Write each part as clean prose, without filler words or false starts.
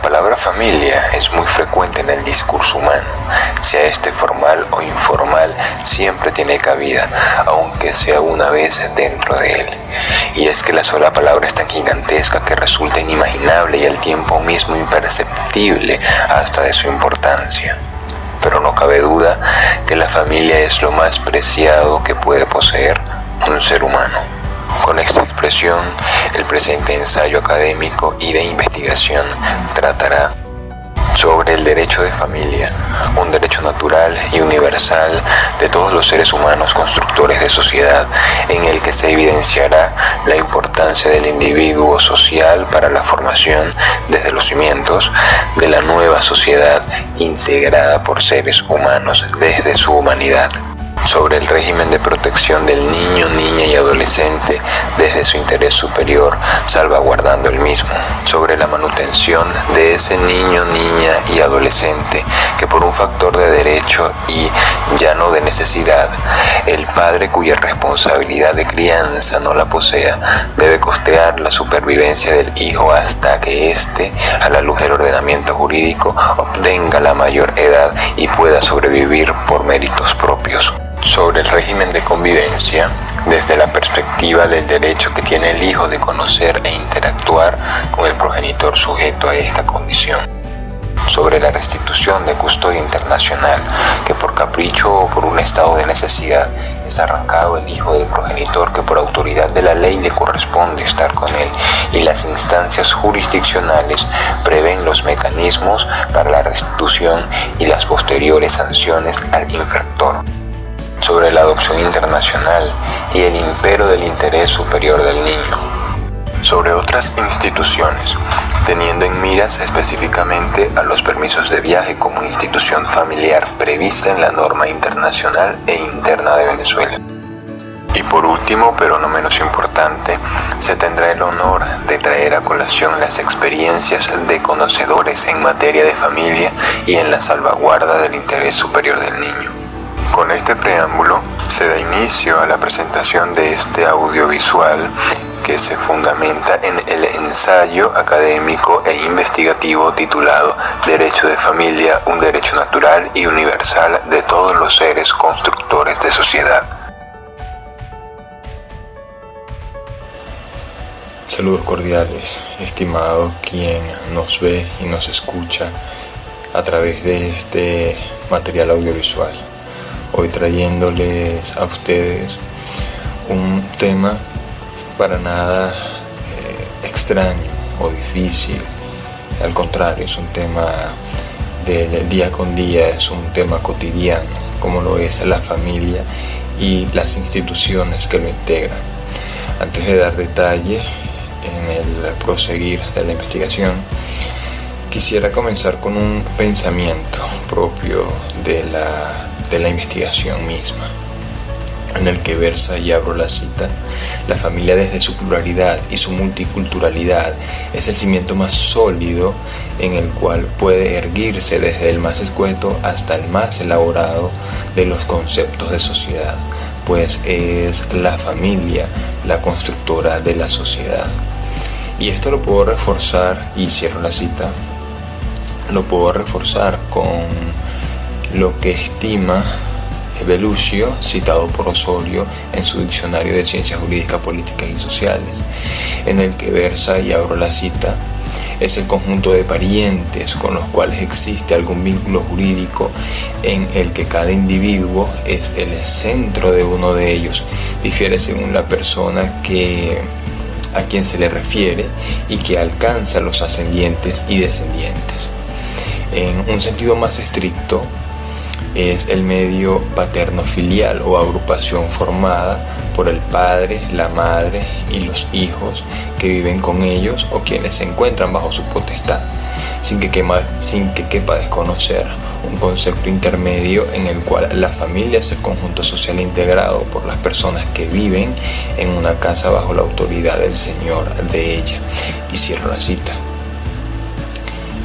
palabra familia es muy frecuente en el discurso humano, sea este formal o informal, siempre tiene cabida, aunque sea una vez dentro de él. Y es que la sola palabra es tan gigantesca que resulta inimaginable y al tiempo mismo imperceptible hasta de su importancia. Pero no cabe duda que la familia es lo más preciado que puede poseer un ser humano. Con esta expresión, el presente ensayo académico y de investigación tratará sobre el derecho de familia, un derecho natural y universal de todos los seres humanos constructores de sociedad, en el que se evidenciará la importancia del individuo social para la formación desde los cimientos de la nueva sociedad integrada por seres humanos desde su humanidad. Sobre el régimen de protección del niño, niña y adolescente desde su interés superior, salvaguardando el mismo. Sobre la manutención de ese niño, niña y adolescente que por un factor de derecho y ya no de necesidad, el padre cuya responsabilidad de crianza no la posea, debe costear la supervivencia del hijo hasta que éste, a la luz del ordenamiento jurídico, obtenga la mayor edad y pueda sobrevivir por méritos propios. Sobre el régimen de convivencia, desde la perspectiva del derecho que tiene el hijo de conocer e interactuar con el progenitor sujeto a esta condición. Sobre la restitución de custodia internacional, que por capricho o por un estado de necesidad es arrancado el hijo del progenitor que por autoridad de la ley le corresponde estar con él, y las instancias jurisdiccionales prevén los mecanismos para la restitución y las posteriores sanciones al infractor. Sobre la adopción internacional y el impero del interés superior del niño. Sobre otras instituciones, teniendo en miras específicamente a los permisos de viaje como institución familiar prevista en la norma internacional e interna de Venezuela. Y por último, pero no menos importante, se tendrá el honor de traer a colación las experiencias de conocedores en materia de familia y en la salvaguarda del interés superior del niño. Con este preámbulo se da inicio a la presentación de este audiovisual que se fundamenta en el ensayo académico e investigativo titulado Derecho de Familia, un derecho natural y universal de todos los seres constructores de sociedad. Saludos cordiales, estimado quien nos ve y nos escucha a través de este material audiovisual. Hoy trayéndoles a ustedes un tema para nada extraño o difícil. Al contrario, es un tema del día con día, es un tema cotidiano, como lo es la familia y las instituciones que lo integran. Antes de dar detalle en el proseguir de la investigación, quisiera comenzar con un pensamiento propio de la investigación misma, en el que versa, y abro la cita: la familia desde su pluralidad y su multiculturalidad es el cimiento más sólido en el cual puede erguirse desde el más escueto hasta el más elaborado de los conceptos de sociedad, pues es la familia la constructora de la sociedad. Y esto lo puedo reforzar, y cierro la cita, lo puedo reforzar con lo que estima Belluccio, citado por Osorio en su Diccionario de Ciencias Jurídicas, Políticas y Sociales, en el que versa, y abro la cita: es el conjunto de parientes con los cuales existe algún vínculo jurídico en el que cada individuo es el centro de uno de ellos. Difiere según la persona a quien se le refiere y que alcanza los ascendientes y descendientes. En un sentido más estricto, es el medio paterno-filial o agrupación formada por el padre, la madre y los hijos que viven con ellos o quienes se encuentran bajo su potestad, sin que quepa desconocer un concepto intermedio en el cual la familia es el conjunto social integrado por las personas que viven en una casa bajo la autoridad del señor de ella. Y cierro la cita.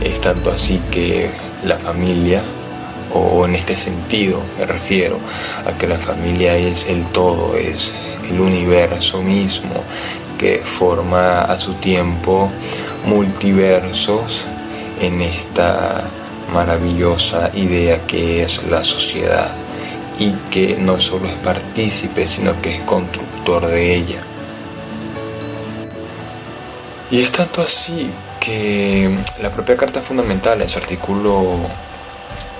Es tanto así que la familia, o en este sentido me refiero a que la familia es el todo, es el universo mismo que forma a su tiempo multiversos en esta maravillosa idea que es la sociedad, y que no solo es partícipe, sino que es constructor de ella. Y es tanto así que la propia Carta Fundamental, en su artículo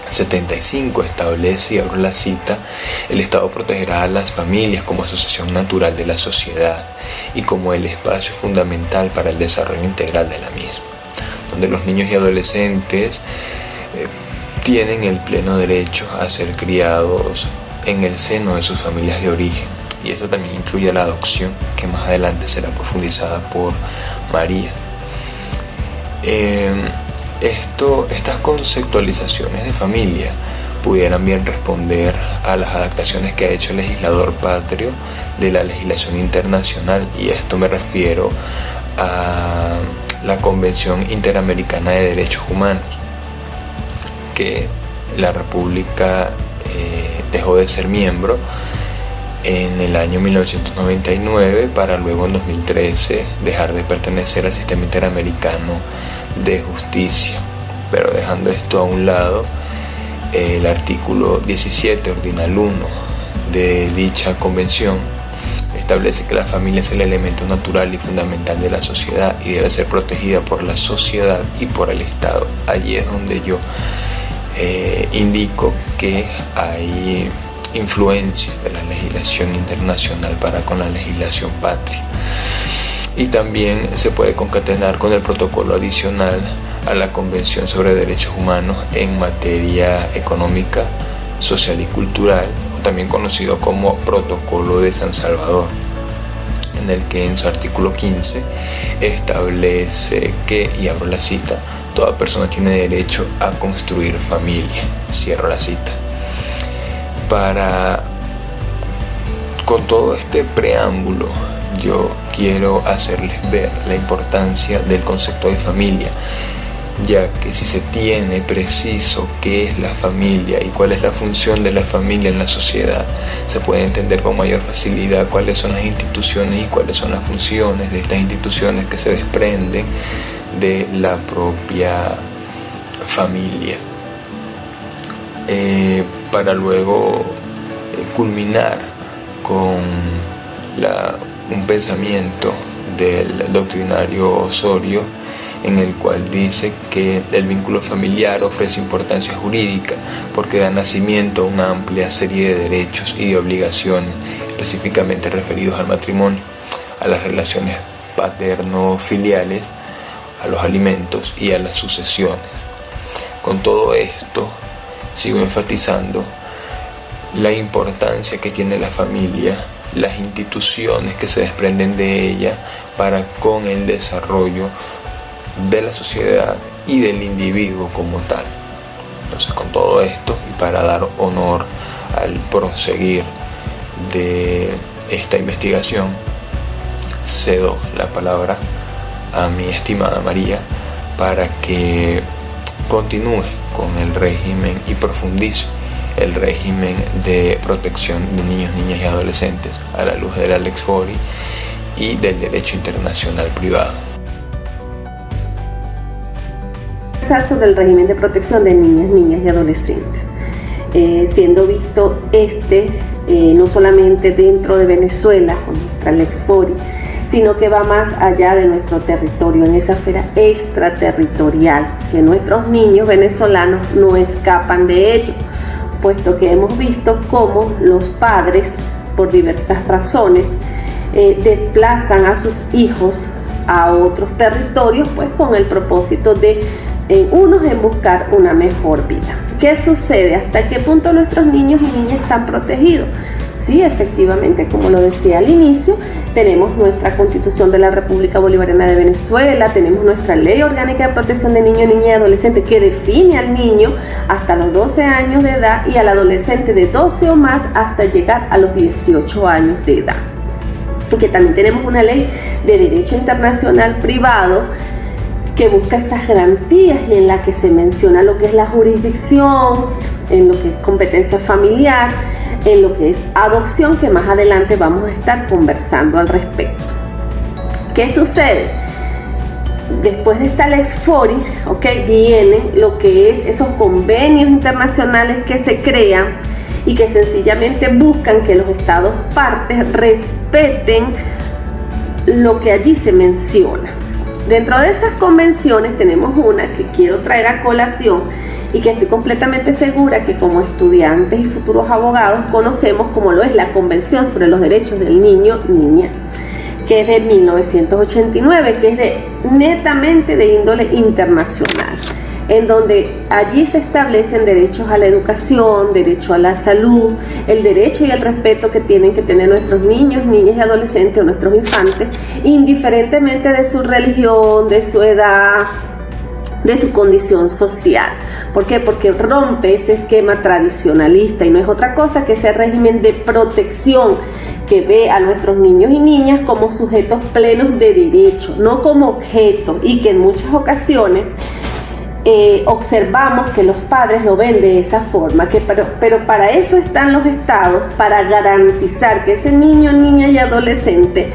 75, establece, y abro la cita: el Estado protegerá a las familias como asociación natural de la sociedad y como el espacio fundamental para el desarrollo integral de la misma, donde los niños y adolescentes tienen el pleno derecho a ser criados en el seno de sus familias de origen. Y eso también incluye la adopción, que más adelante será profundizada por María. Estas conceptualizaciones de familia pudieran bien responder a las adaptaciones que ha hecho el legislador patrio de la legislación internacional, y esto me refiero a la Convención Interamericana de Derechos Humanos, que la República dejó de ser miembro en el año 1999 para luego en 2013 dejar de pertenecer al sistema interamericano de justicia. Pero dejando esto a un lado, el artículo 17 ordinal 1 de dicha convención establece que la familia es el elemento natural y fundamental de la sociedad y debe ser protegida por la sociedad y por el Estado. Allí es donde yo indico que hay influencia de la legislación internacional para con la legislación patria, y también se puede concatenar con el protocolo adicional a la Convención sobre Derechos Humanos en materia económica, social y cultural, o también conocido como Protocolo de San Salvador, en el que en su artículo 15 establece que, y abro la cita: toda persona tiene derecho a construir familia. Cierro la cita. Con todo este preámbulo, yo quiero hacerles ver la importancia del concepto de familia, ya que si se tiene preciso qué es la familia y cuál es la función de la familia en la sociedad, se puede entender con mayor facilidad cuáles son las instituciones y cuáles son las funciones de estas instituciones que se desprenden de la propia familia, para luego culminar con un pensamiento del doctrinario Osorio, en el cual dice que el vínculo familiar ofrece importancia jurídica porque da nacimiento a una amplia serie de derechos y de obligaciones específicamente referidos al matrimonio, a las relaciones paterno-filiales, a los alimentos y a las sucesiones. Con todo esto, sigo enfatizando la importancia que tiene la familia, las instituciones que se desprenden de ella para con el desarrollo de la sociedad y del individuo como tal. Entonces, con todo esto, y para dar honor al proseguir de esta investigación, cedo la palabra a mi estimada María para que continúe con el régimen y profundice el régimen de protección de niños, niñas y adolescentes a la luz de la Lex Fori y del derecho internacional privado. Sobre el régimen de protección de niñas, niñas y adolescentes, siendo visto no solamente dentro de Venezuela con nuestra Lex Fori, sino que va más allá de nuestro territorio, en esa esfera extraterritorial, que nuestros niños venezolanos no escapan de ello, puesto que hemos visto cómo los padres, por diversas razones, desplazan a sus hijos a otros territorios, pues con el propósito de unos en buscar una mejor vida. ¿Qué sucede? ¿Hasta qué punto nuestros niños y niñas están protegidos? Sí, efectivamente, como lo decía al inicio, tenemos nuestra Constitución de la República Bolivariana de Venezuela, tenemos nuestra Ley Orgánica de Protección de Niños, Niñas y Adolescentes, que define al niño hasta los 12 años de edad y al adolescente de 12 o más hasta llegar a los 18 años de edad. Y que también tenemos una ley de derecho internacional privado que busca esas garantías y en la que se menciona lo que es la jurisdicción, en lo que es competencia familiar, en lo que es adopción, que más adelante vamos a estar conversando al respecto. ¿Qué sucede? después de esta Lex Fori, vienen lo que es esos convenios internacionales que se crean y que sencillamente buscan que los estados partes respeten lo que allí se menciona. Dentro de esas convenciones tenemos una que quiero traer a colación y que estoy completamente segura que como estudiantes y futuros abogados conocemos, como lo es la Convención sobre los Derechos del Niño, Niña, que es de 1989, que es netamente de índole internacional, en donde allí se establecen derechos a la educación, derecho a la salud, el derecho y el respeto que tienen que tener nuestros niños, niñas y adolescentes o nuestros infantes, indiferentemente de su religión, de su edad, de su condición social. ¿Por qué? Porque rompe ese esquema tradicionalista y no es otra cosa que ese régimen de protección que ve a nuestros niños y niñas como sujetos plenos de derecho, no como objetos, y que en muchas ocasiones observamos que los padres lo ven de esa forma, pero para eso están los estados, para garantizar que ese niño, niña y adolescente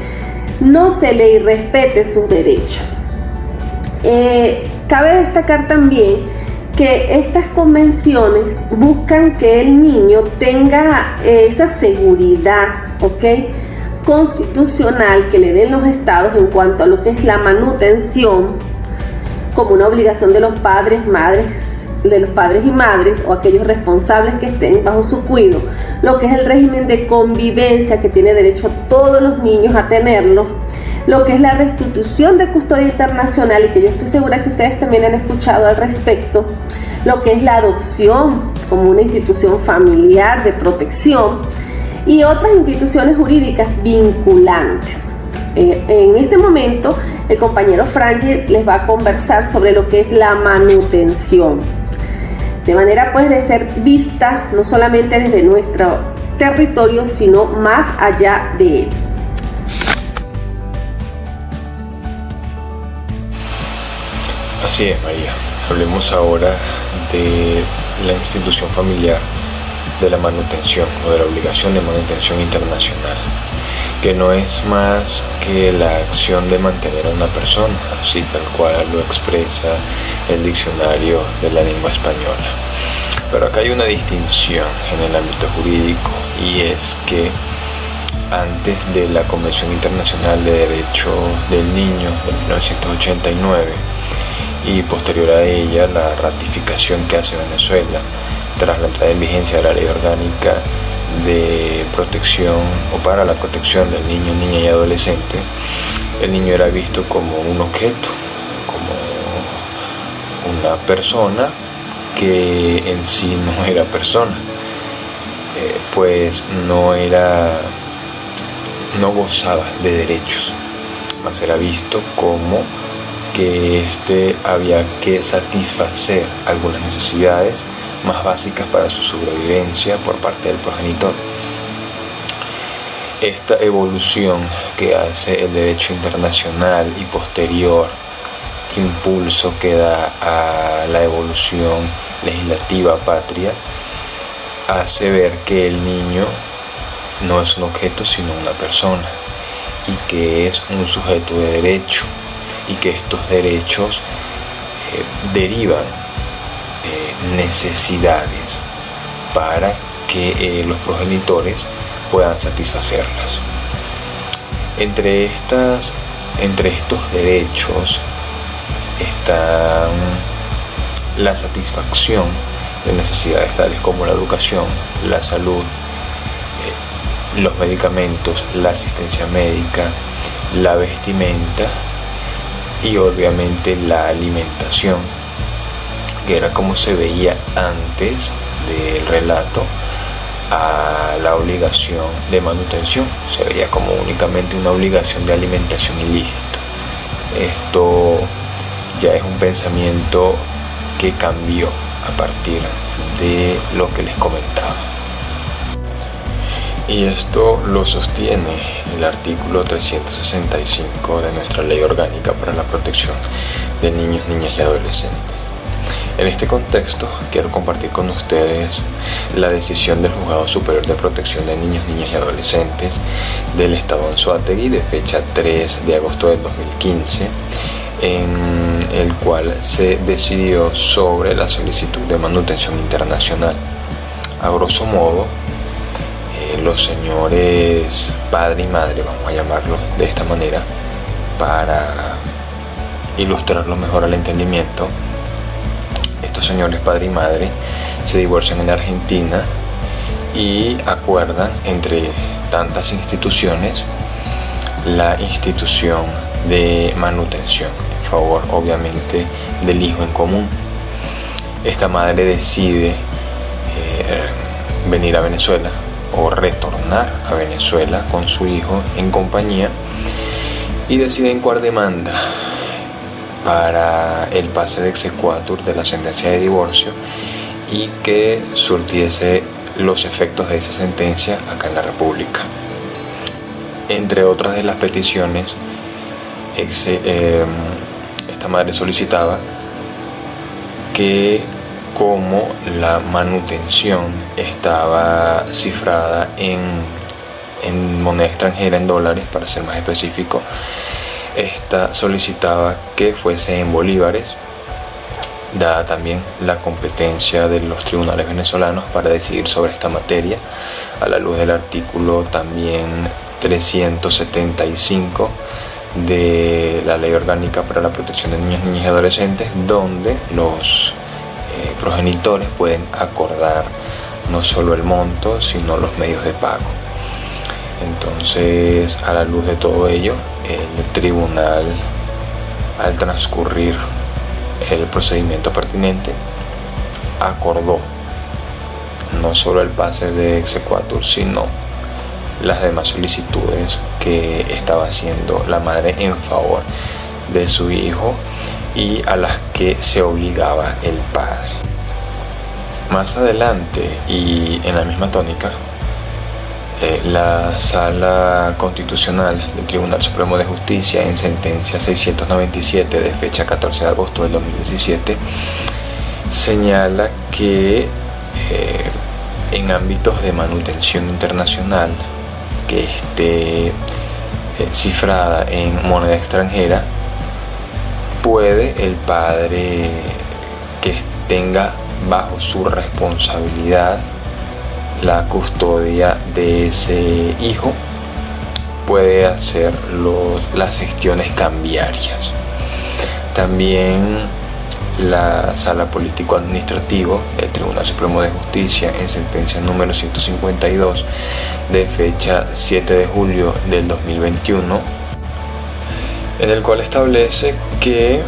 no se le irrespete sus derechos. Cabe destacar también que estas convenciones buscan que el niño tenga esa seguridad, constitucional que le den los estados en cuanto a lo que es la manutención, como una obligación de los padres y madres o aquellos responsables que estén bajo su cuidado, lo que es el régimen de convivencia que tiene derecho todos los niños a tenerlo, lo que es la restitución de custodia internacional y que yo estoy segura que ustedes también han escuchado al respecto, lo que es la adopción como una institución familiar de protección y otras instituciones jurídicas vinculantes. En este momento el compañero Franji les va a conversar sobre lo que es la manutención, de manera pues de ser vista no solamente desde nuestro territorio sino más allá de él. Así es, María. Hablemos ahora de la institución familiar de la manutención o de la obligación de manutención internacional, que no es más que la acción de mantener a una persona, así tal cual lo expresa el diccionario de la lengua española. Pero acá hay una distinción en el ámbito jurídico, y es que antes de la Convención Internacional de Derechos del Niño de 1989 y posterior a ella la ratificación que hace Venezuela tras la entrada en vigencia de la Ley Orgánica de protección o para la protección del niño, niña y adolescente, el niño era visto como un objeto, como una persona que en sí no era persona, pues no gozaba de derechos, más era visto como que había que satisfacer algunas necesidades más básicas para su sobrevivencia por parte del progenitor. Esta evolución que hace el derecho internacional y posterior impulso que da a la evolución legislativa patria hace ver que el niño no es un objeto sino una persona, y que es un sujeto de derecho, y que estos derechos derivan necesidades para que los progenitores puedan satisfacerlas. Entre estos derechos está la satisfacción de necesidades tales como la educación, la salud, los medicamentos, la asistencia médica, la vestimenta y obviamente la alimentación, que era como se veía antes del relato a la obligación de manutención. Se veía como únicamente una obligación de alimentación y listo. Esto ya es un pensamiento que cambió a partir de lo que les comentaba. Y esto lo sostiene el artículo 365 de nuestra Ley Orgánica para la Protección de Niños, Niñas y Adolescentes. En este contexto, quiero compartir con ustedes la decisión del Juzgado Superior de Protección de Niños, Niñas y Adolescentes del Estado Anzoátegui de fecha 3 de agosto del 2015, en el cual se decidió sobre la solicitud de manutención internacional. A grosso modo, los señores padre y madre, vamos a llamarlos de esta manera, para ilustrarlo mejor al entendimiento, estos señores padre y madre se divorcian en Argentina y acuerdan entre tantas instituciones la institución de manutención en favor, obviamente, del hijo en común. Esta madre decide venir a Venezuela o retornar a Venezuela con su hijo en compañía y decide incoar demanda para el pase de exequatur de la sentencia de divorcio y que surtiese los efectos de esa sentencia acá en la República. Entre otras de las peticiones, esta madre solicitaba que, como la manutención estaba cifrada en moneda extranjera, en dólares para ser más específico, esta solicitaba que fuese en bolívares, dada también la competencia de los tribunales venezolanos para decidir sobre esta materia, a la luz del artículo también 375 de la Ley Orgánica para la Protección de Niños, Niñas y Adolescentes, donde los progenitores pueden acordar no solo el monto, sino los medios de pago. Entonces, a la luz de todo ello, el tribunal, al transcurrir el procedimiento pertinente, acordó no solo el pase de exequatur, sino las demás solicitudes que estaba haciendo la madre en favor de su hijo y a las que se obligaba el padre. Más adelante, y en la misma tónica, la Sala Constitucional del Tribunal Supremo de Justicia, en sentencia 697 de fecha 14 de agosto del 2017, señala que en ámbitos de manutención internacional que esté cifrada en moneda extranjera, puede el padre que tenga bajo su responsabilidad la custodia de ese hijo puede hacer las gestiones cambiarias. También la Sala Político-Administrativo del Tribunal Supremo de Justicia, en sentencia número 152 de fecha 7 de julio del 2021, en el cual establece que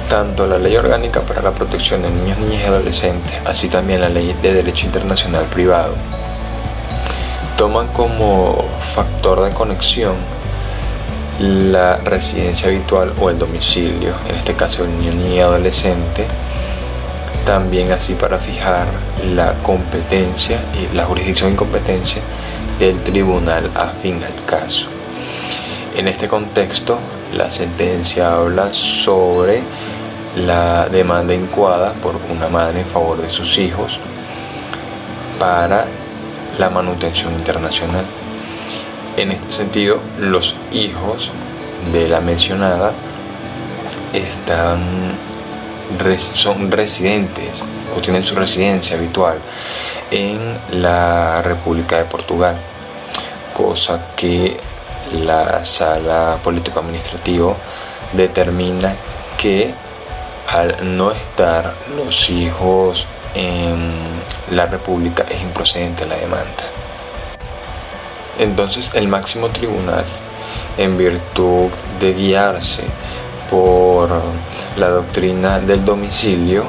tanto la Ley Orgánica para la Protección de Niños, Niñas y Adolescentes, así también la Ley de Derecho Internacional Privado, toman como factor de conexión la residencia habitual o el domicilio, en este caso el niño, niña y adolescente, también así para fijar la competencia y la jurisdicción y competencia del tribunal afín al caso. En este contexto, la sentencia habla sobre la demanda incoada por una madre en favor de sus hijos para la manutención internacional. En este sentido, los hijos de la mencionada son residentes o tienen su residencia habitual en la República de Portugal, cosa que la Sala Político-Administrativo determina que al no estar los hijos en la República es improcedente la demanda. Entonces el máximo tribunal, en virtud de guiarse por la doctrina del domicilio,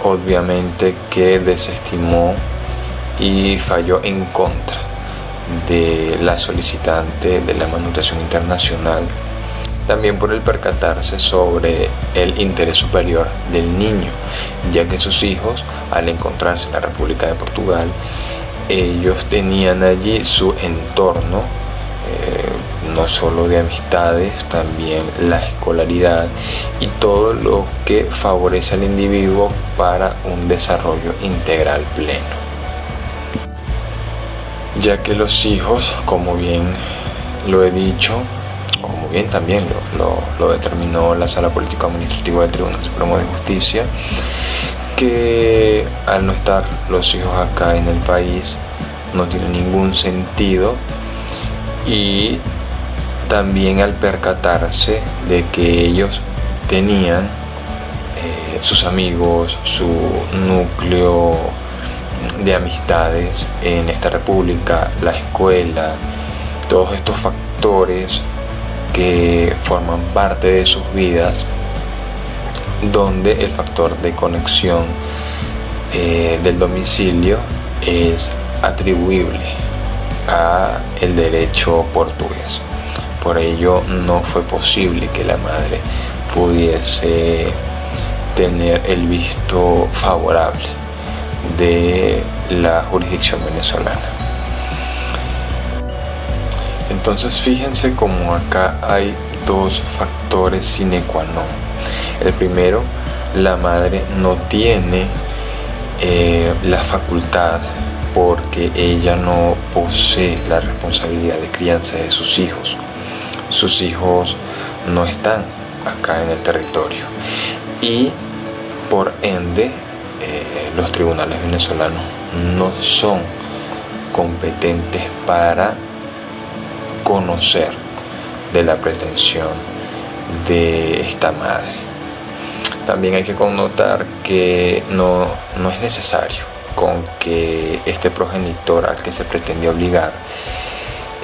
obviamente que desestimó y falló en contra de la solicitante de la manutención internacional, también por el percatarse sobre el interés superior del niño, ya que sus hijos, al encontrarse en la República de Portugal, ellos tenían allí su entorno, no solo de amistades, también la escolaridad y todo lo que favorece al individuo para un desarrollo integral pleno. Ya que los hijos, como bien lo he dicho, o como bien también lo determinó la Sala Político-Administrativa del Tribunal Supremo de Justicia, que al no estar los hijos acá en el país no tiene ningún sentido, y también al percatarse de que ellos tenían sus amigos, su núcleo de amistades en esta república, la escuela, todos estos factores que forman parte de sus vidas, donde el factor de conexión del domicilio es atribuible a el derecho portugués. Por ello no fue posible que la madre pudiese tener el visto favorable de la jurisdicción venezolana. Entonces fíjense como acá hay dos factores sine qua non. El primero, la madre no tiene la facultad, porque ella no posee la responsabilidad de crianza de sus hijos. Sus hijos no están acá en el territorio, y por ende los tribunales venezolanos no son competentes para conocer de la pretensión de esta madre. También hay que connotar que no es necesario con que este progenitor al que se pretende obligar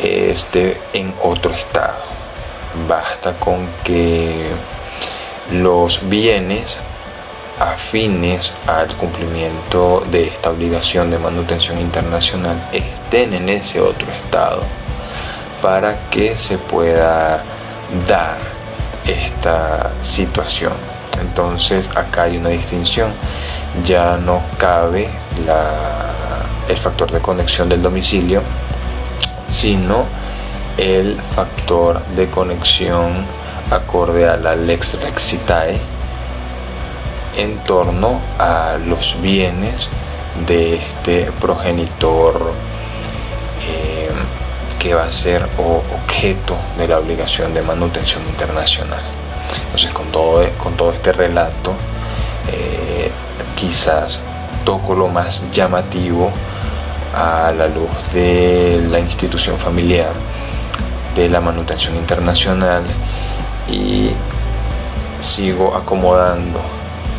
esté en otro estado. Basta con que los bienes afines al cumplimiento de esta obligación de manutención internacional estén en ese otro estado para que se pueda dar esta situación. Entonces acá hay una distinción, ya no cabe el factor de conexión del domicilio, sino el factor de conexión acorde a la Lex Recitae en torno a los bienes de este progenitor que va a ser objeto de la obligación de manutención internacional. Entonces con todo este relato quizás toco lo más llamativo a la luz de la institución familiar, de la manutención internacional, y sigo acomodando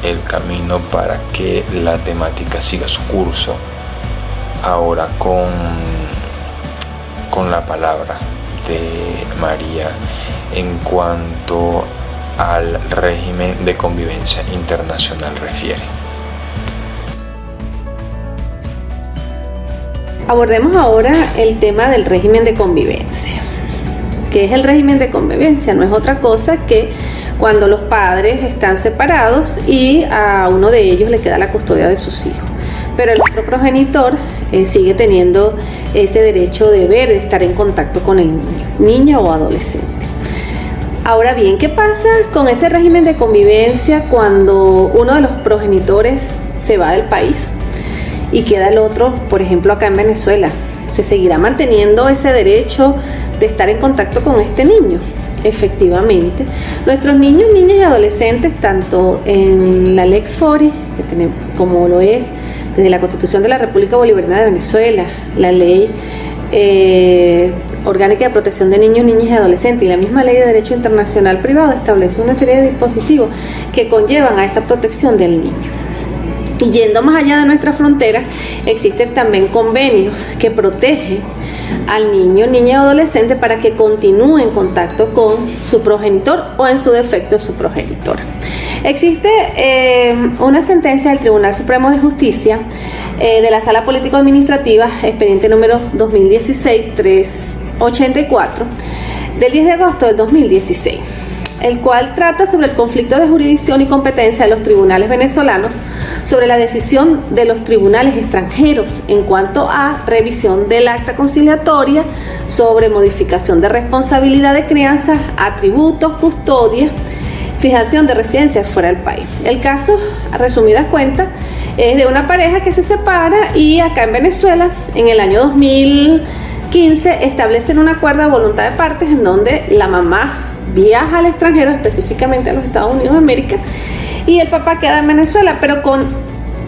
el camino para que la temática siga su curso, ahora con la palabra de María en cuanto al régimen de convivencia internacional refiere. Abordemos ahora el tema del régimen de convivencia. ¿Qué es el régimen de convivencia? No es otra cosa que cuando los padres están separados y a uno de ellos le queda la custodia de sus hijos, pero el otro progenitor sigue teniendo ese derecho de ver, de estar en contacto con el niño, niña o adolescente. Ahora bien, ¿qué pasa con ese régimen de convivencia cuando uno de los progenitores se va del país y queda el otro, por ejemplo, acá en Venezuela? ¿Se seguirá manteniendo ese derecho de estar en contacto con este niño? Efectivamente, nuestros niños, niñas y adolescentes, tanto en la Lex Fori, que tenemos, como lo es desde la Constitución de la República Bolivariana de Venezuela, la Ley Orgánica de Protección de Niños, Niñas y Adolescentes, y la misma Ley de Derecho Internacional Privado, establece una serie de dispositivos que conllevan a esa protección del niño. Y yendo más allá de nuestras fronteras, existen también convenios que protegen al niño, niña o adolescente para que continúe en contacto con su progenitor o, en su defecto, su progenitora. Existe una sentencia del Tribunal Supremo de Justicia de la Sala Político-Administrativa, expediente número 2016-384, del 10 de agosto del 2016. El cual trata sobre el conflicto de jurisdicción y competencia de los tribunales venezolanos sobre la decisión de los tribunales extranjeros en cuanto a revisión del acta conciliatoria, sobre modificación de responsabilidad de crianza, atributos, custodia, fijación de residencia fuera del país. El caso, a resumidas cuentas, es de una pareja que se separa y acá en Venezuela, en el año 2015, establecen un acuerdo de voluntad de partes en donde la mamá viaja al extranjero, específicamente a los Estados Unidos de América, y el papá queda en Venezuela, pero con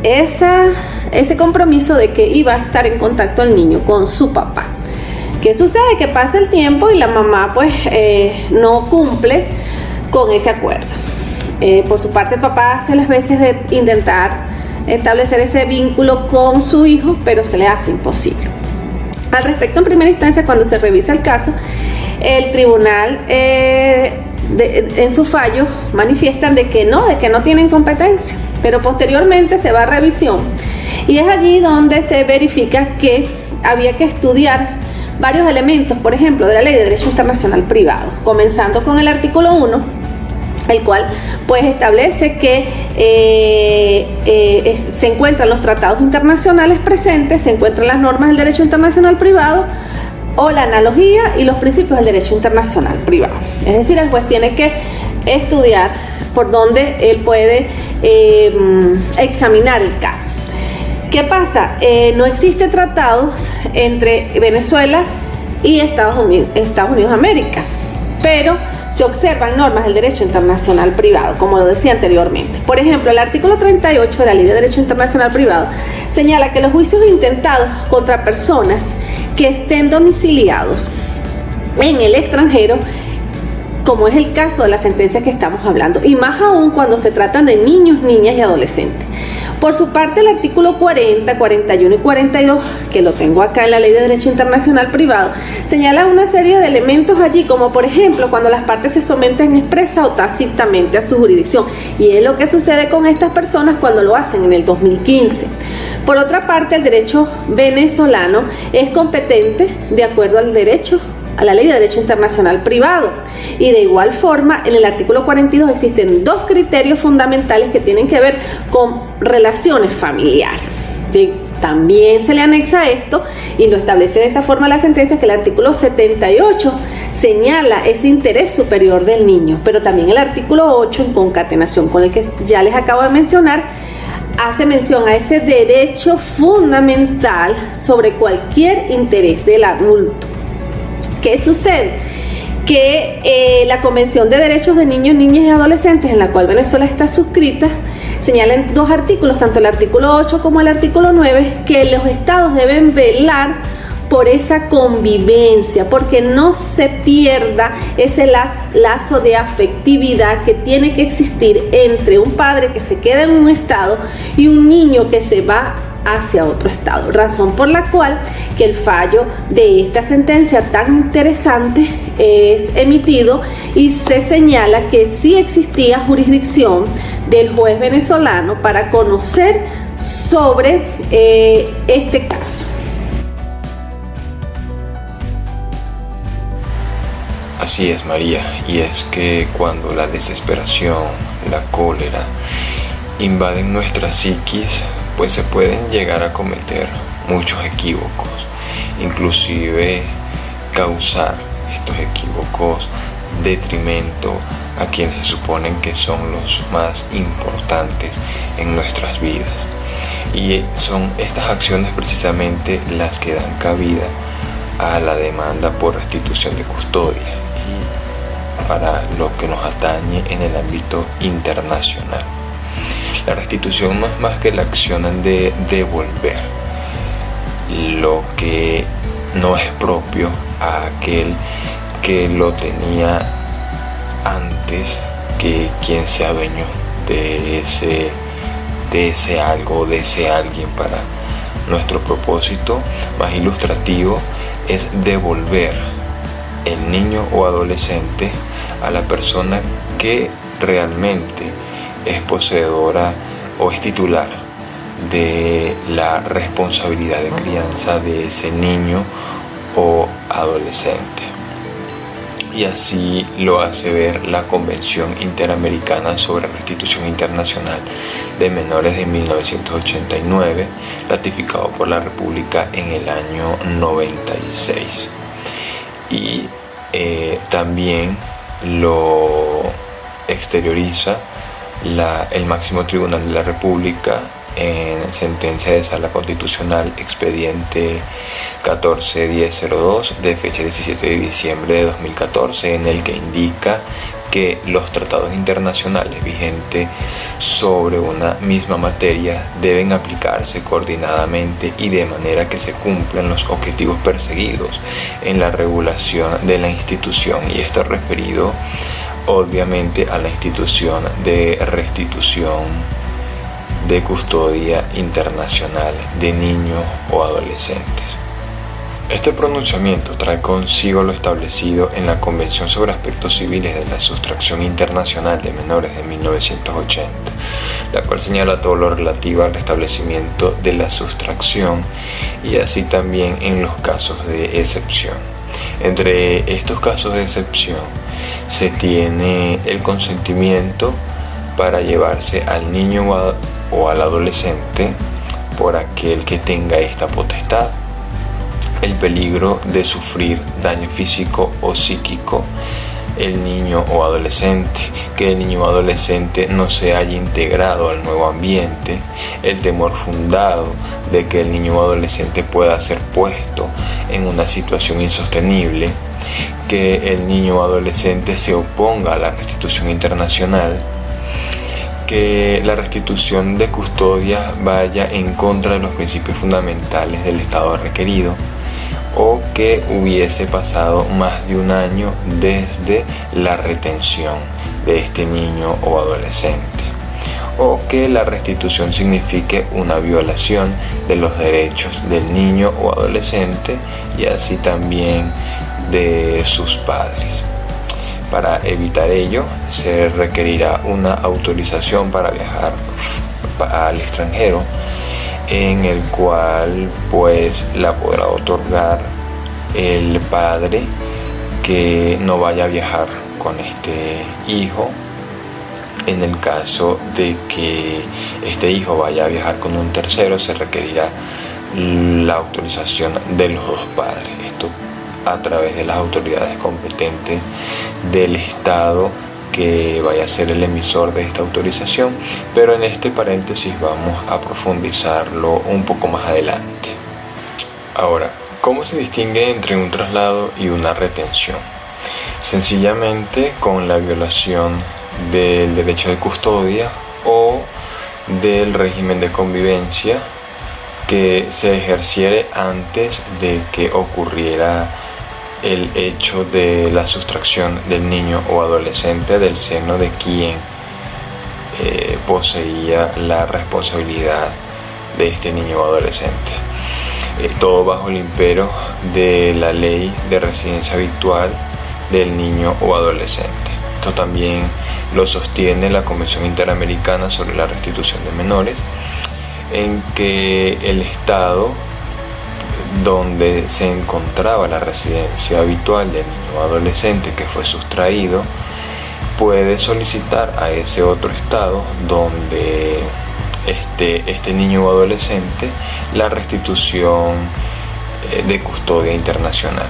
ese compromiso de que iba a estar en contacto el niño con su papá. ¿Qué sucede? Que pasa el tiempo y la mamá pues no cumple con ese acuerdo. Por su parte, el papá hace las veces de intentar establecer ese vínculo con su hijo, pero se le hace imposible. Al respecto, en primera instancia, cuando se revisa el caso, el tribunal en su fallo manifiestan de que no tienen competencia, pero posteriormente se va a revisión y es allí donde se verifica que había que estudiar varios elementos, por ejemplo, de la Ley de Derecho Internacional Privado, comenzando con el artículo 1, el cual pues establece que se encuentran los tratados internacionales presentes, se encuentran las normas del derecho internacional privado o la analogía y los principios del derecho internacional privado. Es decir, el juez tiene que estudiar por dónde él puede examinar el caso. ¿Qué pasa? No existen tratados entre Venezuela y Estados Unidos de América, pero se observan normas del derecho internacional privado, como lo decía anteriormente. Por ejemplo, el artículo 38 de la Ley de Derecho Internacional Privado señala que los juicios intentados contra personas que estén domiciliados en el extranjero, como es el caso de la sentencia que estamos hablando, y más aún cuando se tratan de niños, niñas y adolescentes. Por su parte, el artículo 40, 41 y 42, que lo tengo acá en la Ley de Derecho Internacional Privado, señala una serie de elementos allí, como por ejemplo, cuando las partes se someten expresa o tácitamente a su jurisdicción, y es lo que sucede con estas personas cuando lo hacen en el 2015. Por otra parte, el derecho venezolano es competente de acuerdo al derecho a la Ley de Derecho Internacional Privado, y de igual forma en el artículo 42 existen dos criterios fundamentales que tienen que ver con relaciones familiares. También se le anexa esto y lo establece de esa forma la sentencia, que el artículo 78 señala ese interés superior del niño, pero también el artículo 8, en concatenación con el que ya les acabo de mencionar, hace mención a ese derecho fundamental sobre cualquier interés del adulto. ¿Qué sucede? Que la Convención de Derechos de Niños, Niñas y Adolescentes, en la cual Venezuela está suscrita, señala en dos artículos, tanto el artículo 8 como el artículo 9, que los estados deben velar por esa convivencia, porque no se pierda ese lazo de afectividad que tiene que existir entre un padre que se queda en un estado y un niño que se va hacia otro estado, razón por la cual que el fallo de esta sentencia tan interesante es emitido y se señala que sí existía jurisdicción del juez venezolano para conocer sobre este caso. Así es, María, y es que cuando la desesperación, la cólera invaden nuestra psiquis, pues se pueden llegar a cometer muchos equívocos, inclusive causar estos equívocos detrimento a quienes se suponen que son los más importantes en nuestras vidas. Y son estas acciones precisamente las que dan cabida a la demanda por restitución de custodia y para lo que nos atañe en el ámbito internacional. La restitución no es más que la acción de devolver lo que no es propio a aquel que lo tenía antes que quien se adueñó de ese algo, de ese alguien. Para nuestro propósito más ilustrativo es devolver el niño o adolescente a la persona que realmente es poseedora o es titular de la responsabilidad de crianza de ese niño o adolescente. Y así lo hace ver la Convención Interamericana sobre Restitución Internacional de Menores de 1989, ratificado por la República en el año 96. Y también lo exterioriza el máximo tribunal de la República en sentencia de Sala Constitucional expediente 14-1002 de fecha 17 de diciembre de 2014, en el que indica que los tratados internacionales vigentes sobre una misma materia deben aplicarse coordinadamente y de manera que se cumplan los objetivos perseguidos en la regulación de la institución, y esto referido obviamente a la institución de restitución de custodia internacional de niños o adolescentes. Este pronunciamiento trae consigo lo establecido en la Convención sobre Aspectos Civiles de la Sustracción Internacional de Menores de 1980, la cual señala todo lo relativo al restablecimiento de la sustracción y así también en los casos de excepción. Entre estos casos de excepción se tiene el consentimiento para llevarse al niño o al adolescente por aquel que tenga esta potestad, el peligro de sufrir daño físico o psíquico el niño o adolescente, que el niño o adolescente no se haya integrado al nuevo ambiente, el temor fundado de que el niño o adolescente pueda ser puesto en una situación insostenible, que el niño o adolescente se oponga a la restitución internacional, que la restitución de custodia vaya en contra de los principios fundamentales del Estado requerido, o que hubiese pasado más de un año desde la retención de este niño o adolescente, o que la restitución signifique una violación de los derechos del niño o adolescente y así también de sus padres. Para evitar ello, se requerirá una autorización para viajar al extranjero, en el cual pues la podrá otorgar el padre que no vaya a viajar con este hijo. En el caso de que este hijo vaya a viajar con un tercero, se requerirá la autorización de los dos padres, esto a través de las autoridades competentes del Estado que vaya a ser el emisor de esta autorización, pero en este paréntesis vamos a profundizarlo un poco más adelante. Ahora, ¿cómo se distingue entre un traslado y una retención? Sencillamente con la violación del derecho de custodia o del régimen de convivencia que se ejerciere antes de que ocurriera el hecho de la sustracción del niño o adolescente del seno de quien poseía la responsabilidad de este niño o adolescente. Todo bajo el imperio de la ley de residencia habitual del niño o adolescente. Esto también lo sostiene la Convención Interamericana sobre la Restitución de Menores, en que el Estado donde se encontraba la residencia habitual del niño o adolescente que fue sustraído puede solicitar a ese otro estado donde este niño o adolescente la restitución de custodia internacional.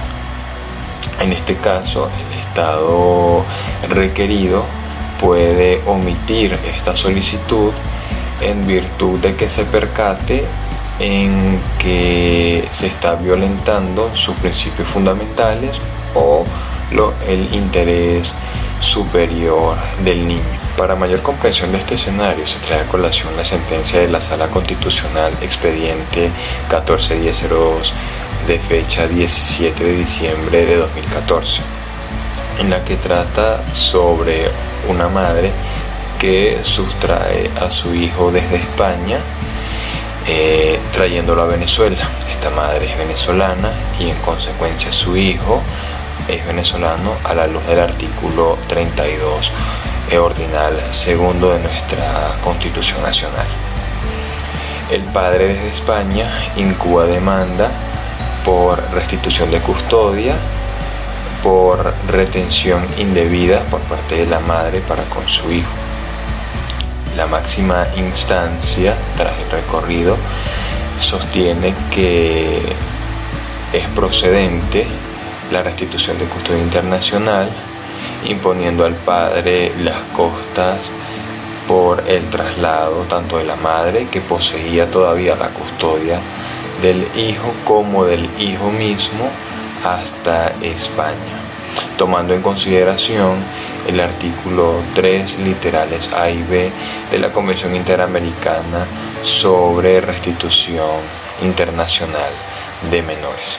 En este caso, el estado requerido puede omitir esta solicitud en virtud de que se percate en que se está violentando sus principios fundamentales o el interés superior del niño. Para mayor comprensión de este escenario se trae a colación la sentencia de la Sala Constitucional expediente 14-1002 de fecha 17 de diciembre de 2014, en la que trata sobre una madre que sustrae a su hijo desde España trayéndolo a Venezuela. Esta madre es venezolana y en consecuencia su hijo es venezolano a la luz del artículo 32 ordinal segundo de nuestra Constitución Nacional. El padre desde España incuba demanda por restitución de custodia, por retención indebida por parte de la madre para con su hijo. La máxima instancia, tras el recorrido, sostiene que es procedente la restitución de custodia internacional, imponiendo al padre las costas por el traslado tanto de la madre, que poseía todavía la custodia del hijo, como del hijo mismo hasta España, tomando en consideración el artículo 3 literales A y B de la Convención Interamericana sobre Restitución Internacional de Menores.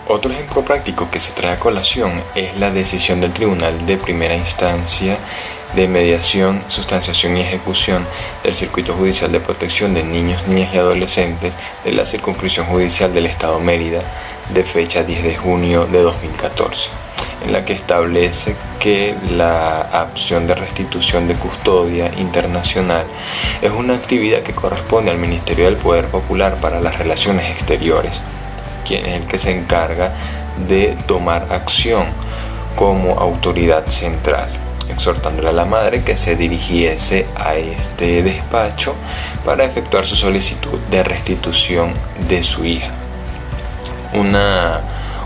Otro ejemplo práctico que se trae a colación es la decisión del Tribunal de Primera Instancia de Mediación, Sustanciación y Ejecución del Circuito Judicial de Protección de Niños, Niñas y Adolescentes de la Circunscripción Judicial del Estado Mérida, de fecha 10 de junio de 2014, en la que establece que la acción de restitución de custodia internacional es una actividad que corresponde al Ministerio del Poder Popular para las Relaciones Exteriores, quien es el que se encarga de tomar acción como autoridad central, exhortándole a la madre que se dirigiese a este despacho para efectuar su solicitud de restitución de su hija.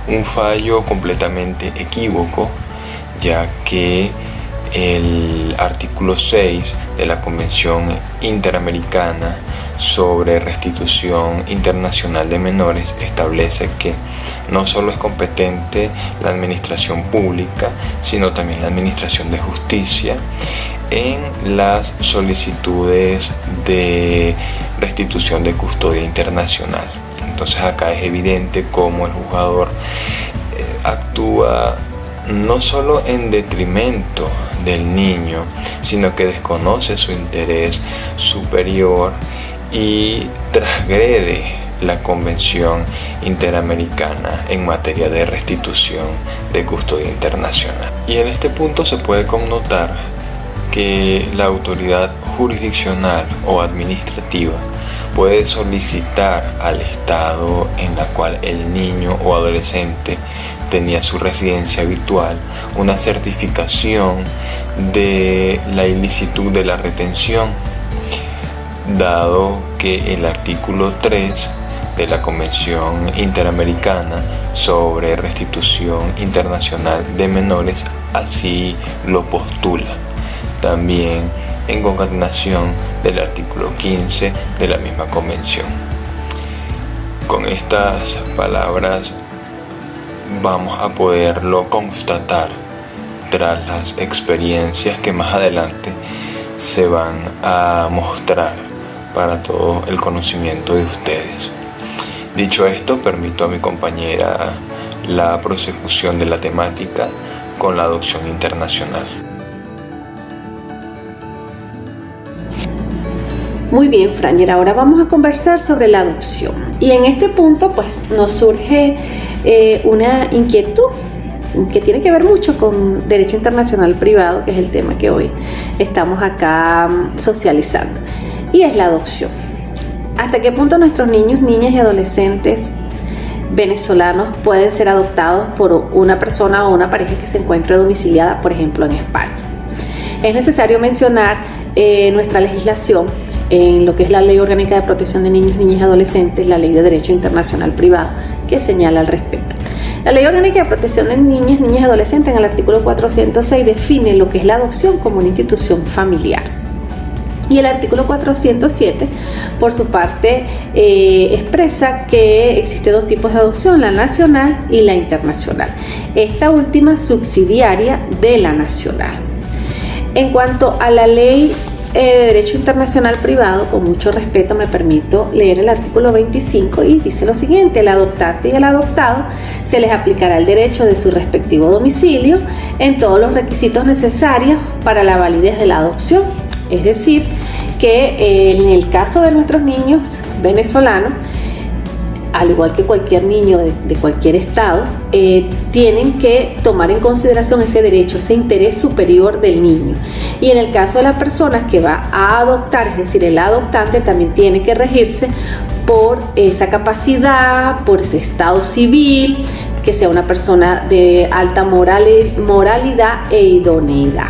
Un fallo completamente equívoco, ya que el artículo 6 de la Convención Interamericana sobre Restitución Internacional de Menores establece que no solo es competente la administración pública, sino también la administración de justicia en las solicitudes de restitución de custodia internacional. Entonces acá es evidente cómo el juzgador actúa no solo en detrimento del niño, sino que desconoce su interés superior y transgrede la Convención Interamericana en materia de restitución de custodia internacional. Y en este punto se puede connotar que la autoridad jurisdiccional o administrativa puede solicitar al estado en la cual el niño o adolescente tenía su residencia habitual una certificación de la ilicitud de la retención, dado que el artículo 3 de la Convención Interamericana sobre Restitución Internacional de Menores así lo postula, también en concatenación del artículo 15 de la misma convención. Con estas palabras vamos a poderlo constatar tras las experiencias que más adelante se van a mostrar para todo el conocimiento de ustedes. Dicho esto, permito a mi compañera la prosecución de la temática con la adopción internacional. Muy bien, Franger, ahora vamos a conversar sobre la adopción. Y en este punto, pues, nos surge una inquietud que tiene que ver mucho con derecho internacional privado, que es el tema que hoy estamos acá socializando, y es la adopción. ¿Hasta qué punto nuestros niños, niñas y adolescentes venezolanos pueden ser adoptados por una persona o una pareja que se encuentre domiciliada, por ejemplo, en España? Es necesario mencionar nuestra legislación en lo que es la Ley Orgánica de Protección de Niños, Niñas y Adolescentes, la Ley de Derecho Internacional Privado, que señala al respecto. La Ley Orgánica de Protección de Niñas, Niñas y Adolescentes, en el artículo 406, define lo que es la adopción como una institución familiar. Y el artículo 407, por su parte, expresa que existe dos tipos de adopción, la nacional y la internacional. Esta última subsidiaria de la nacional. En cuanto a la ley de Derecho Internacional Privado, con mucho respeto me permito leer el artículo 25 y dice lo siguiente: el adoptante y el adoptado se les aplicará el derecho de su respectivo domicilio en todos los requisitos necesarios para la validez de la adopción. Es decir, que en el caso de nuestros niños venezolanos, al igual que cualquier niño de cualquier estado, tienen que tomar en consideración ese derecho, ese interés superior del niño. Y en el caso de las personas que va a adoptar, es decir, el adoptante también tiene que regirse por esa capacidad, por ese estado civil, que sea una persona de alta moralidad e idoneidad.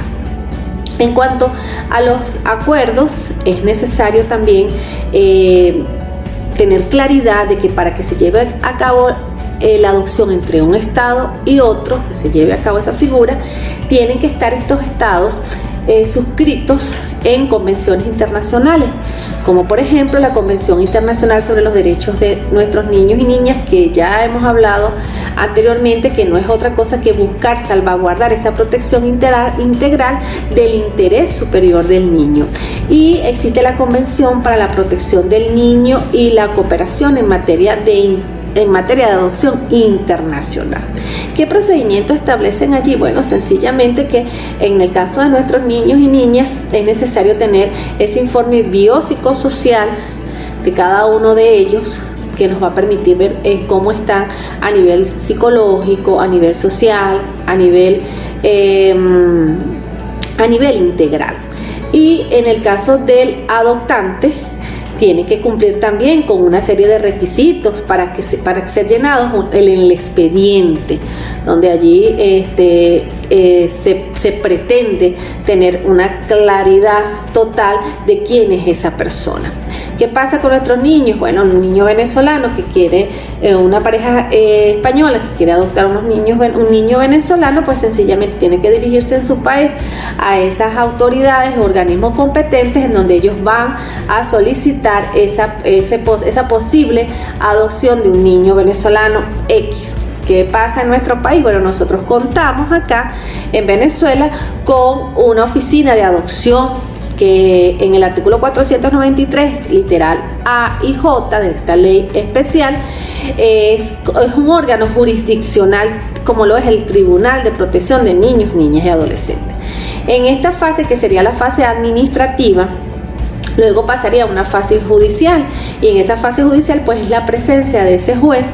En cuanto a los acuerdos, es necesario también tener claridad de que para que se lleve a cabo la adopción entre un estado y otro, que se lleve a cabo esa figura, tienen que estar estos estados suscritos en convenciones internacionales, como por ejemplo la Convención Internacional sobre los Derechos de nuestros niños y niñas, que ya hemos hablado anteriormente, que no es otra cosa que buscar salvaguardar esa protección integral del interés superior del niño. Y existe la Convención para la Protección del Niño y la cooperación en materia de adopción internacional. ¿Qué procedimientos establecen allí? Bueno, sencillamente que en el caso de nuestros niños y niñas es necesario tener ese informe biopsicosocial de cada uno de ellos, que nos va a permitir ver cómo están a nivel psicológico, a nivel social, a nivel integral. Y en el caso del adoptante, tiene que cumplir también con una serie de requisitos para ser llenados en el expediente, donde allí se pretende tener una claridad total de quién es esa persona. ¿Qué pasa con nuestros niños? Bueno, un niño venezolano que quiere, una pareja española que quiere adoptar un niño venezolano, pues sencillamente tiene que dirigirse en su país a esas autoridades o organismos competentes, en donde ellos van a solicitar esa posible adopción de un niño venezolano X. ¿Qué pasa en nuestro país? Bueno, nosotros contamos acá en Venezuela con una oficina de adopción que en el artículo 493, literal A y J de esta ley especial, es un órgano jurisdiccional, como lo es el Tribunal de Protección de Niños, Niñas y Adolescentes. En esta fase, que sería la fase administrativa, luego pasaría a una fase judicial, y en esa fase judicial pues es la presencia de ese juez,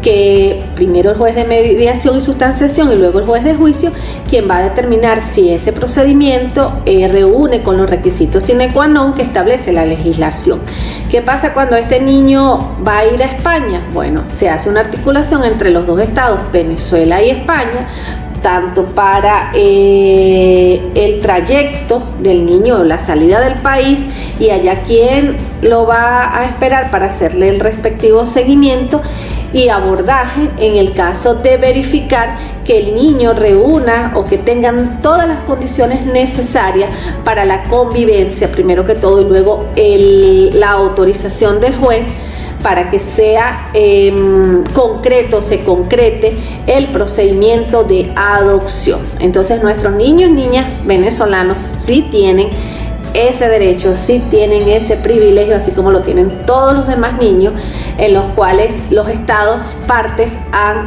que primero el juez de mediación y sustanciación y luego el juez de juicio, quien va a determinar si ese procedimiento reúne con los requisitos sine qua non que establece la legislación. ¿Qué pasa cuando este niño va a ir a España? Bueno, se hace una articulación entre los dos estados, Venezuela y España, tanto para el trayecto del niño o la salida del país, y allá quien lo va a esperar para hacerle el respectivo seguimiento y abordaje en el caso de verificar que el niño reúna o que tengan todas las condiciones necesarias para la convivencia, primero que todo, y luego la autorización del juez para que sea se concrete el procedimiento de adopción. Entonces nuestros niños y niñas venezolanos sí tienen ese derecho, sí tienen ese privilegio, así como lo tienen todos los demás niños, en los cuales los estados partes han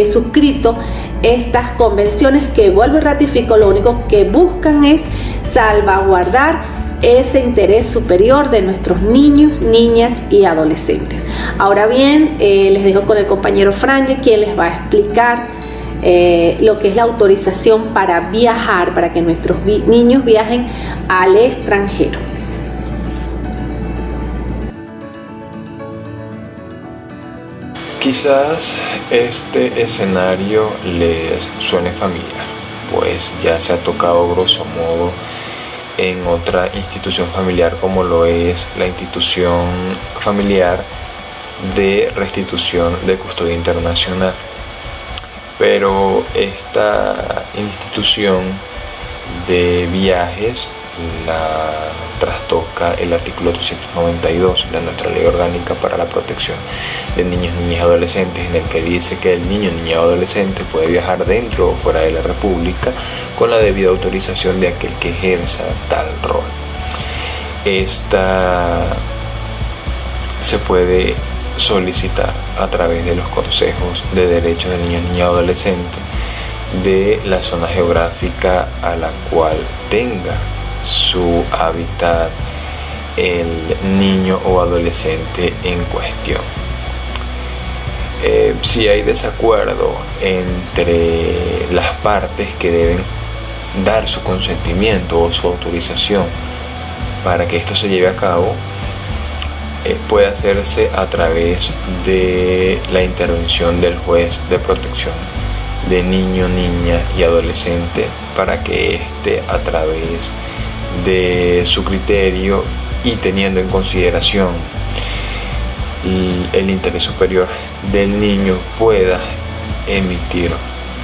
suscrito estas convenciones que, vuelvo y ratifico, lo único que buscan es salvaguardar ese interés superior de nuestros niños, niñas y adolescentes. Ahora bien, les dejo con el compañero Franje, quien les va a explicar lo que es la autorización para viajar, para que nuestros niños viajen al extranjero. Quizás este escenario les suene familiar, pues ya se ha tocado grosso modo en otra institución familiar, como lo es la institución familiar de restitución de custodia internacional. Pero esta institución de viajes la trastoca el artículo 392 de nuestra Ley Orgánica para la Protección de Niños, Niñas y Adolescentes, en el que dice que el niño, niña o adolescente puede viajar dentro o fuera de la República con la debida autorización de aquel que ejerza tal rol. Esta se puede solicitar a través de los consejos de derechos de niños, niñas y adolescentes de la zona geográfica a la cual tenga su hábitat el niño o adolescente en cuestión. Si hay desacuerdo entre las partes que deben dar su consentimiento o su autorización para que esto se lleve a cabo, puede hacerse a través de la intervención del juez de protección de niño, niña y adolescente, para que éste, a través de su criterio y teniendo en consideración el interés superior del niño, pueda emitir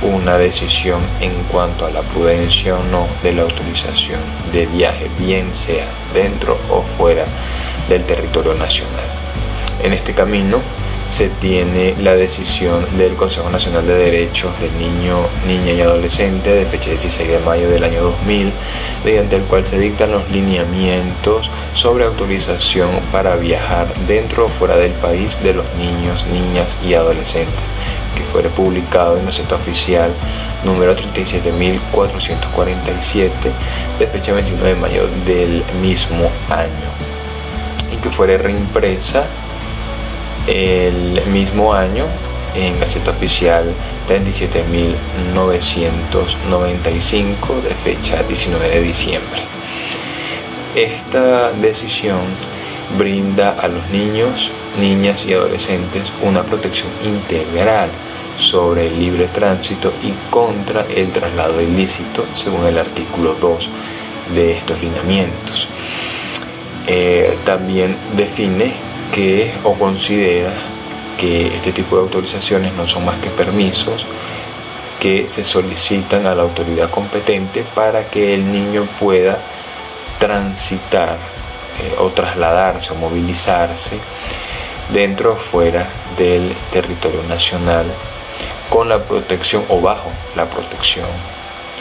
una decisión en cuanto a la prudencia o no de la autorización de viaje, bien sea dentro o fuera del territorio nacional. En este camino se tiene la decisión del Consejo Nacional de Derechos del Niño, Niña y Adolescente de fecha 16 de mayo del año 2000, mediante el cual se dictan los lineamientos sobre autorización para viajar dentro o fuera del país de los niños, niñas y adolescentes, que fue publicado en la Gaceta Oficial número 37.447 de fecha 21 de mayo del mismo año, y que fue reimpresa el mismo año en Gaceta Oficial 37.995 de fecha 19 de diciembre. Esta decisión brinda a los niños, niñas y adolescentes una protección integral sobre el libre tránsito y contra el traslado ilícito, según el artículo 2 de estos lineamientos. También define que o considera que este tipo de autorizaciones no son más que permisos que se solicitan a la autoridad competente para que el niño pueda transitar o trasladarse o movilizarse dentro o fuera del territorio nacional con la protección o bajo la protección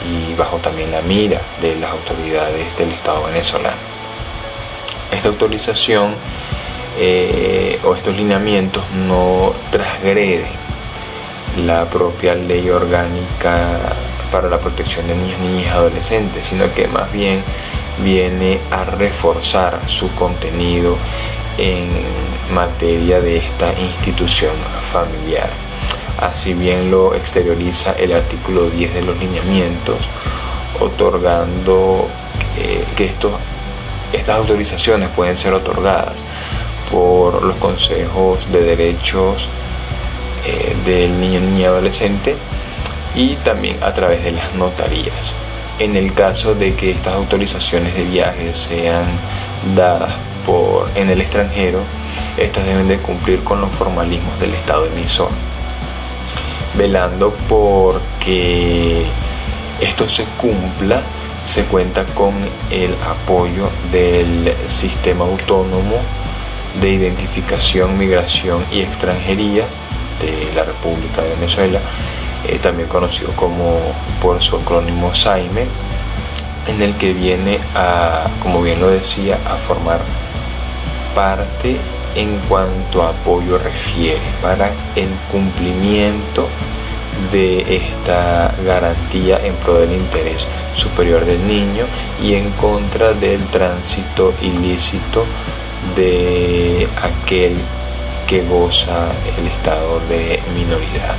y bajo también la mira de las autoridades del Estado venezolano. Esta autorización o estos lineamientos no transgreden la propia ley orgánica para la protección de niños, niñas y adolescentes, sino que más bien viene a reforzar su contenido en materia de esta institución familiar. Así bien lo exterioriza el artículo 10 de los lineamientos, otorgando que estas autorizaciones pueden ser otorgadas por los consejos de derechos del niño, niña y adolescente, y también a través de las notarías. En el caso de que estas autorizaciones de viaje sean dadas en el extranjero, estas deben de cumplir con los formalismos del Estado emisor, velando por que esto se cumpla. Se cuenta con el apoyo del Sistema Autónomo de Identificación, Migración y Extranjería de la República de Venezuela, también conocido por su acrónimo SAIME, en el que viene a, como bien lo decía, a formar parte en cuanto a apoyo refiere para el cumplimiento de esta garantía en pro del interés superior del niño y en contra del tránsito ilícito de aquel que goza el estado de minoridad.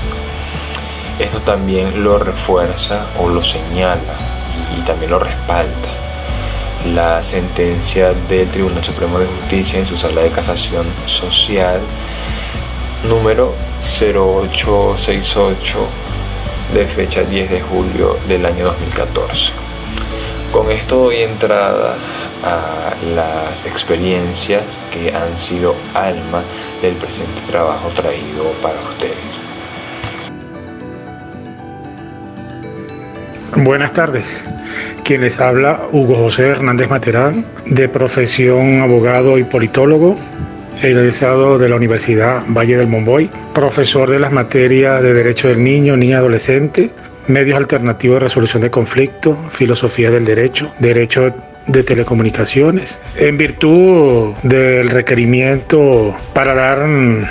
Esto también lo refuerza o lo señala y también lo respalda la sentencia del Tribunal Supremo de Justicia en su sala de casación social número 0868 de fecha 10 de julio del año 2014. Con esto doy entrada a las experiencias que han sido alma del presente trabajo traído para ustedes. Buenas tardes. Quien les habla, Hugo José Hernández Materán, de profesión abogado y politólogo, egresado de la Universidad Valle del Monboy, profesor de las materias de Derecho del Niño, Niña y Adolescente, Medios Alternativos de Resolución de Conflicto, Filosofía del Derecho, Derecho de Telecomunicaciones, en virtud del requerimiento para dar un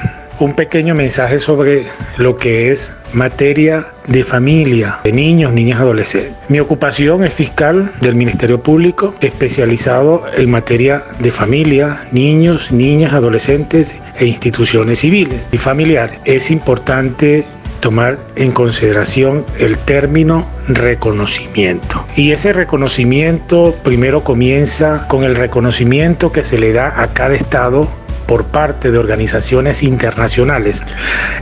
pequeño mensaje sobre lo que es materia de familia, de niños, niñas, adolescentes. Mi ocupación es fiscal del Ministerio Público, especializado en materia de familia, niños, niñas, adolescentes e instituciones civiles y familiares. Es importante tomar en consideración el término reconocimiento. Y ese reconocimiento primero comienza con el reconocimiento que se le da a cada estado por parte de organizaciones internacionales,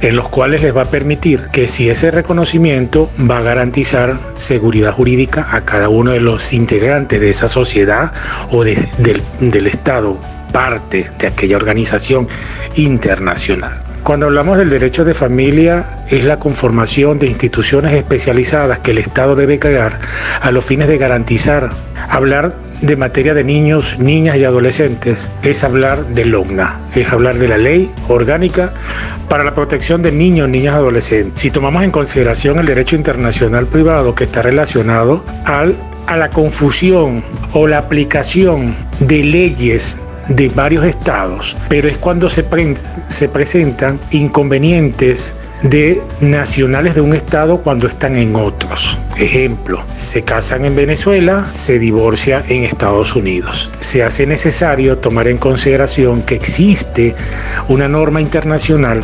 en los cuales les va a permitir que si ese reconocimiento va a garantizar seguridad jurídica a cada uno de los integrantes de esa sociedad o del Estado, parte de aquella organización internacional. Cuando hablamos del derecho de familia, es la conformación de instituciones especializadas que el Estado debe crear a los fines de garantizar. Hablar de materia de niños, niñas y adolescentes es hablar del LOGNA, es hablar de la ley orgánica para la protección de niños, niñas y adolescentes. Si tomamos en consideración el derecho internacional privado que está relacionado a la confusión o la aplicación de leyes de varios estados, pero es cuando se presentan inconvenientes de nacionales de un estado cuando están en otros. Ejemplo, se casan en Venezuela, se divorcia en Estados Unidos. Se hace necesario tomar en consideración que existe una norma internacional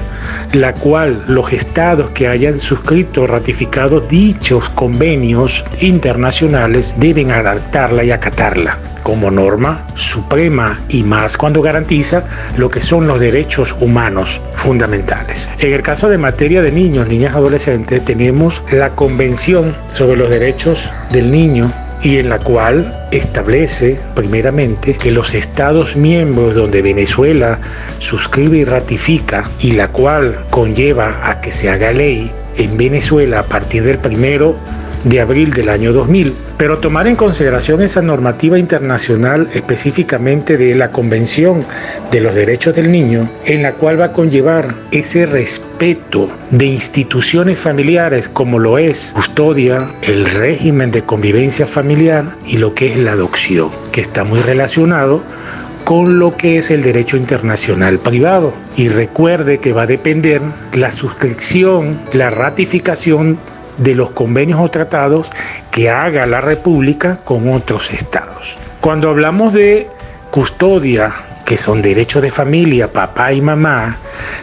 la cual los estados que hayan suscrito o ratificado dichos convenios internacionales deben adaptarla y acatarla como norma suprema, y más cuando garantiza lo que son los derechos humanos fundamentales. En el caso de materia de niños, niñas y adolescentes, tenemos la Convención sobre los Derechos del Niño, y en la cual establece primeramente que los estados miembros donde Venezuela suscribe y ratifica, y la cual conlleva a que se haga ley en Venezuela a partir del 1 de abril del año 2000, pero tomar en consideración esa normativa internacional específicamente de la Convención de los Derechos del Niño, en la cual va a conllevar ese respeto de instituciones familiares como lo es custodia, el régimen de convivencia familiar y lo que es la adopción, que está muy relacionado con lo que es el derecho internacional privado. Y recuerde que va a depender la suscripción, la ratificación de los convenios o tratados que haga la República con otros estados. Cuando hablamos de custodia, que son derechos de familia, papá y mamá,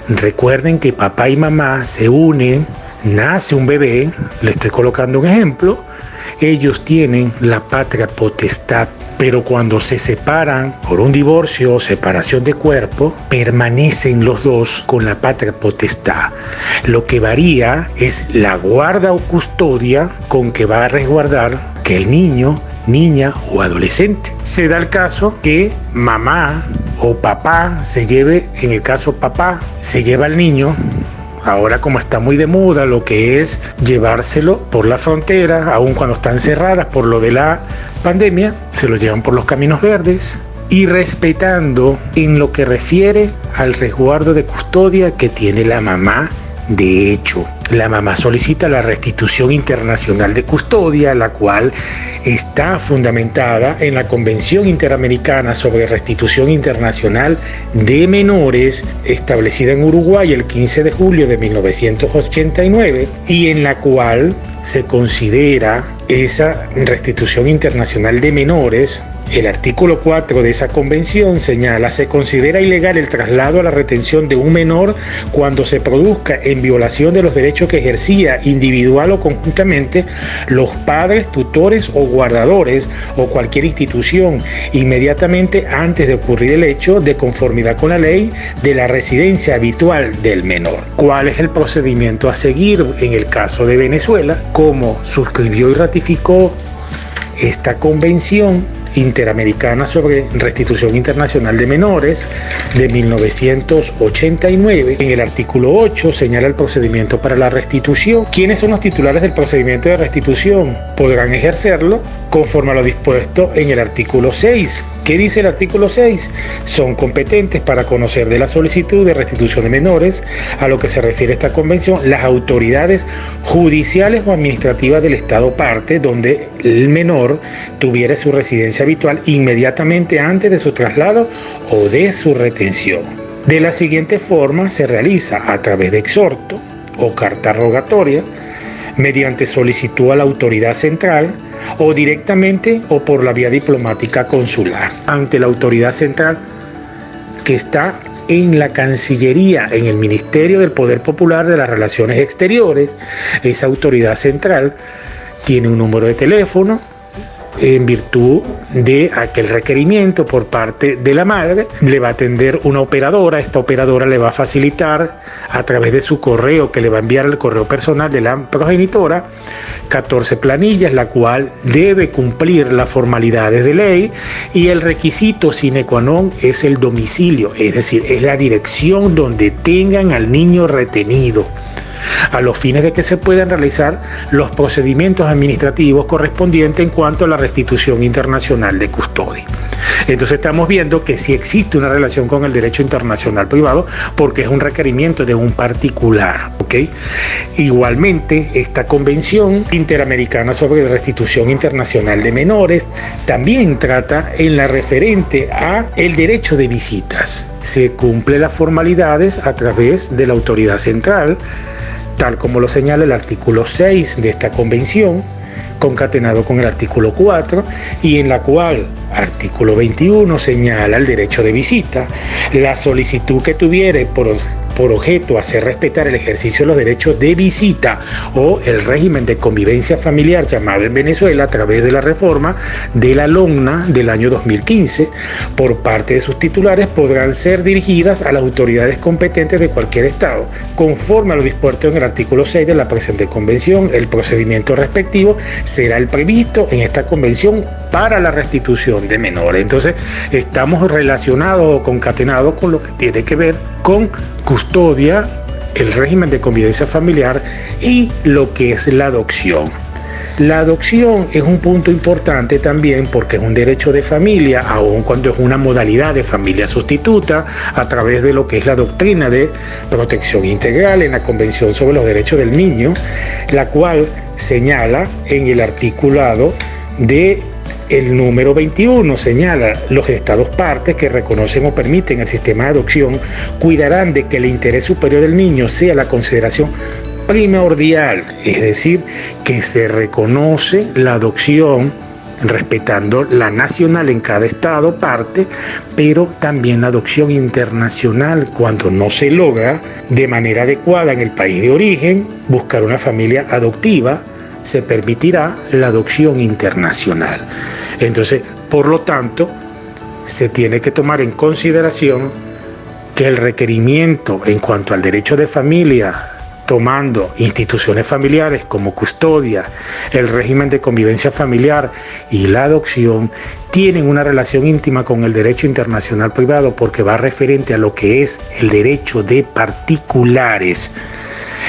recuerden que papá y mamá se unen, nace un bebé, le estoy colocando un ejemplo, ellos tienen la patria potestad, pero cuando se separan por un divorcio o separación de cuerpo, permanecen los dos con la patria potestad. Lo que varía es la guarda o custodia con que va a resguardar que el niño, niña o adolescente. Se da el caso que mamá o papá se lleve, en el caso papá, se lleva al niño. Ahora, como está muy de moda lo que es llevárselo por la frontera, aun cuando están cerradas por lo de la pandemia, se lo llevan por los caminos verdes y respetando en lo que refiere al resguardo de custodia que tiene la mamá. De hecho, la mamá solicita la restitución internacional de custodia, la cual está fundamentada en la Convención Interamericana sobre Restitución Internacional de Menores, establecida en Uruguay el 15 de julio de 1989, y en la cual se considera esa restitución internacional de menores. El artículo 4 de esa convención señala: se considera ilegal el traslado a la retención de un menor cuando se produzca en violación de los derechos que ejercía individual o conjuntamente los padres, tutores o guardadores o cualquier institución inmediatamente antes de ocurrir el hecho, de conformidad con la ley de la residencia habitual del menor. ¿Cuál es el procedimiento a seguir en el caso de Venezuela? ¿Cómo suscribió y ratificó esta convención Interamericana sobre Restitución Internacional de Menores de 1989? En el artículo 8 señala el procedimiento para la restitución. ¿Quiénes son los titulares del procedimiento de restitución? Podrán ejercerlo conforme a lo dispuesto en el artículo 6. ¿Qué dice el artículo 6? Son competentes para conocer de la solicitud de restitución de menores a lo que se refiere esta convención las autoridades judiciales o administrativas del Estado parte donde el menor tuviera su residencia habitual inmediatamente antes de su traslado o de su retención. De la siguiente forma se realiza a través de exhorto o carta rogatoria, mediante solicitud a la autoridad central o directamente o por la vía diplomática consular ante la autoridad central que está en la Cancillería, en el Ministerio del Poder Popular de las Relaciones Exteriores. Esa autoridad central tiene un número de teléfono en virtud de aquel requerimiento por parte de la madre, le va a atender una operadora. Esta operadora le va a facilitar a través de su correo, que le va a enviar el correo personal de la progenitora, 14 planillas, la cual debe cumplir las formalidades de ley, y el requisito sine qua non es el domicilio, es decir, es la dirección donde tengan al niño retenido, a los fines de que se puedan realizar los procedimientos administrativos correspondientes en cuanto a la restitución internacional de custodia. Entonces estamos viendo que sí existe una relación con el derecho internacional privado, porque es un requerimiento de un particular, ¿ok? Igualmente, esta Convención Interamericana sobre Restitución Internacional de Menores también trata en la referente a el derecho de visitas. Se cumplen las formalidades a través de la autoridad central, tal como lo señala el artículo 6 de esta convención, concatenado con el artículo 4, y en la cual artículo 21 señala el derecho de visita. La solicitud que tuviere por objeto hacer respetar el ejercicio de los derechos de visita o el régimen de convivencia familiar llamado en Venezuela a través de la reforma de la LONNA del año 2015 por parte de sus titulares podrán ser dirigidas a las autoridades competentes de cualquier estado. Conforme a lo dispuesto en el artículo 6 de la presente convención, el procedimiento respectivo será el previsto en esta convención para la restitución de menores. Entonces estamos relacionados o concatenados con lo que tiene que ver con custodia, el régimen de convivencia familiar y lo que es la adopción. La adopción es un punto importante también porque es un derecho de familia, aun cuando es una modalidad de familia sustituta, a través de lo que es la doctrina de protección integral en la Convención sobre los Derechos del Niño, la cual señala en el articulado de el número 21, señala: los estados partes que reconocen o permiten el sistema de adopción cuidarán de que el interés superior del niño sea la consideración primordial, es decir, que se reconoce la adopción respetando la nacional en cada estado parte, pero también la adopción internacional cuando no se logra de manera adecuada en el país de origen buscar una familia adoptiva, se permitirá la adopción internacional. Entonces, por lo tanto, se tiene que tomar en consideración que el requerimiento en cuanto al derecho de familia, tomando instituciones familiares como custodia, el régimen de convivencia familiar y la adopción, tienen una relación íntima con el derecho internacional privado porque va referente a lo que es el derecho de particulares,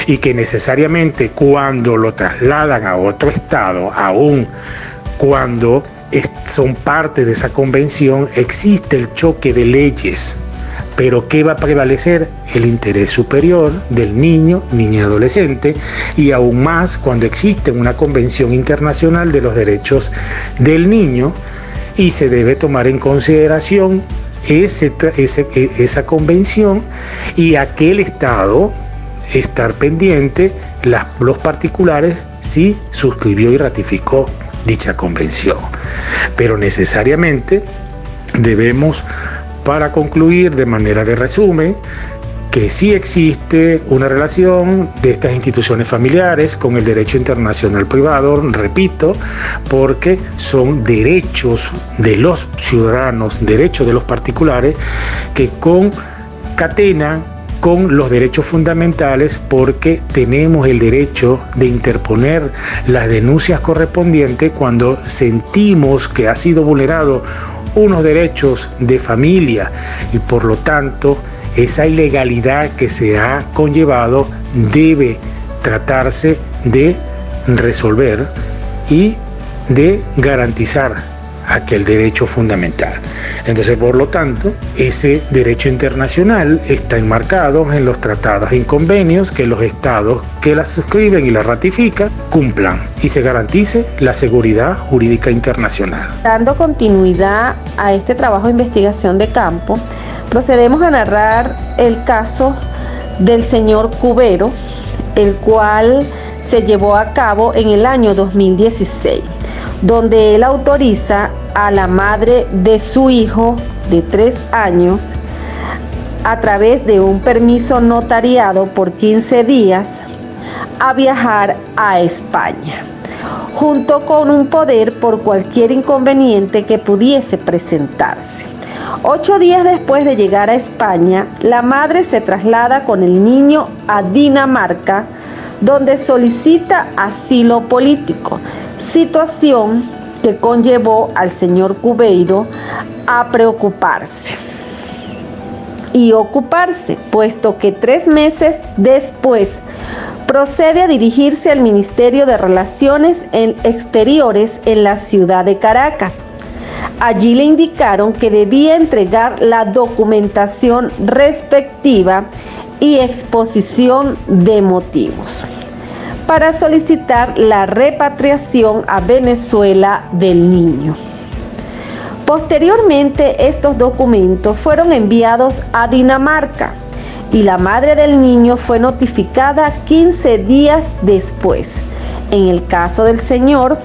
y que necesariamente cuando lo trasladan a otro estado, aun cuando son parte de esa convención, existe el choque de leyes. Pero ¿qué va a prevalecer? El interés superior del niño, niña y adolescente, y aún más cuando existe una convención internacional de los derechos del niño, y se debe tomar en consideración esa convención y aquel estado estar pendiente, los particulares, si suscribió y ratificó dicha convención. Pero necesariamente debemos, para concluir de manera de resumen, que sí existe una relación de estas instituciones familiares con el derecho internacional privado, repito, porque son derechos de los ciudadanos, derechos de los particulares que concatenan con los derechos fundamentales, porque tenemos el derecho de interponer las denuncias correspondientes cuando sentimos que ha sido vulnerado unos derechos de familia y por lo tanto esa ilegalidad que se ha conllevado debe tratarse de resolver y de garantizar aquel derecho fundamental. Entonces, por lo tanto, ese derecho internacional está enmarcado en los tratados y convenios que los estados que las suscriben y las ratifican cumplan y se garantice la seguridad jurídica internacional. Dando continuidad a este trabajo de investigación de campo, procedemos a narrar el caso del señor Cubero, el cual se llevó a cabo en el año 2016. Donde él autoriza a la madre de su hijo de 3 años, a través de un permiso notariado por 15 días, a viajar a España. junto con un poder por cualquier inconveniente que pudiese presentarse. 8 días después de llegar a España, la madre se traslada con el niño a Dinamarca, donde solicita asilo político, situación que conllevó al señor Cubeiro a preocuparse y ocuparse, puesto que 3 meses después procede a dirigirse al Ministerio de Relaciones Exteriores en la ciudad de Caracas. Allí le indicaron que debía entregar la documentación respectiva y exposición de motivos para solicitar la repatriación a Venezuela del niño. Posteriormente, estos documentos fueron enviados a Dinamarca y la madre del niño fue notificada 15 días después. En el caso del señor,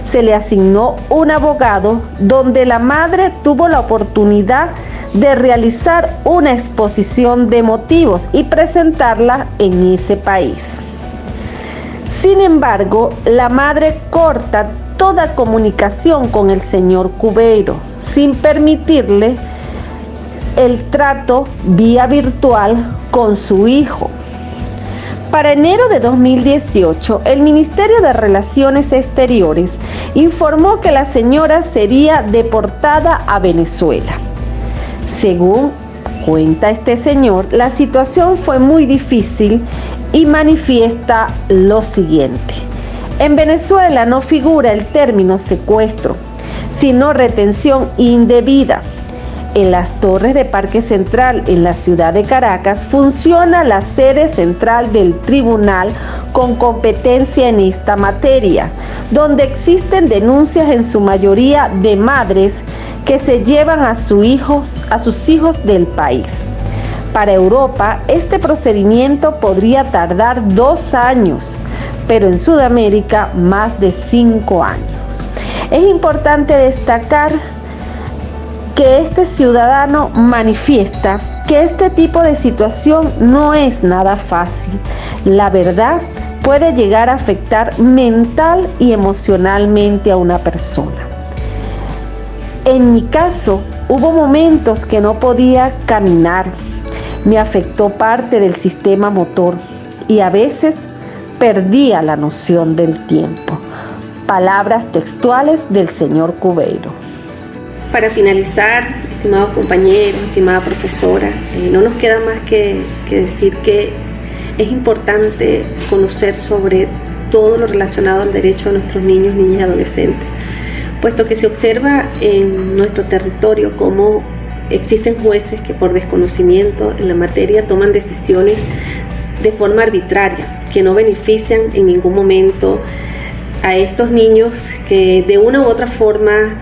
se le asignó un abogado donde la madre tuvo la oportunidad de realizar una exposición de motivos y presentarla en ese país. Sin embargo, la madre corta toda comunicación con el señor Cubeiro, sin permitirle el trato vía virtual con su hijo. Para enero de 2018, el Ministerio de Relaciones Exteriores informó que la señora sería deportada a Venezuela. Según cuenta este señor, la situación fue muy difícil y manifiesta lo siguiente. En Venezuela no figura el término secuestro, sino retención indebida. En las torres de Parque Central, en la ciudad de Caracas, funciona la sede central del tribunal con competencia en esta materia, donde existen denuncias en su mayoría de madres que se llevan a sus hijos del país. Para Europa, este procedimiento podría tardar 2 años, pero en Sudamérica más de 5 años. Es importante destacar que este ciudadano manifiesta que este tipo de situación no es nada fácil. La verdad puede llegar a afectar mental y emocionalmente a una persona. En mi caso, hubo momentos que no podía caminar. Me afectó parte del sistema motor y a veces perdía la noción del tiempo. Palabras textuales del señor Cubeiro. Para finalizar, estimados compañeros, estimada profesora, no nos queda más que decir que es importante conocer sobre todo lo relacionado al derecho de nuestros niños, niñas y adolescentes, puesto que se observa en nuestro territorio cómo existen jueces que por desconocimiento en la materia toman decisiones de forma arbitraria, que no benefician en ningún momento a estos niños que de una u otra forma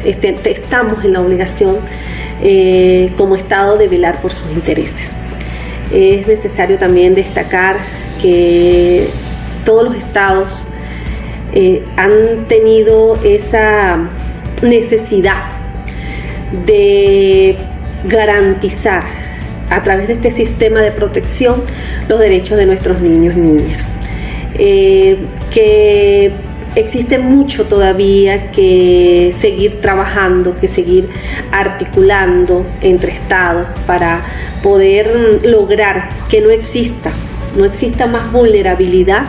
estamos en la obligación como Estado de velar por sus intereses. Es necesario también destacar que todos los estados han tenido esa necesidad de garantizar a través de este sistema de protección los derechos de nuestros niños y niñas. Que existe mucho todavía que seguir trabajando, que seguir articulando entre estados para poder lograr que no exista más vulnerabilidad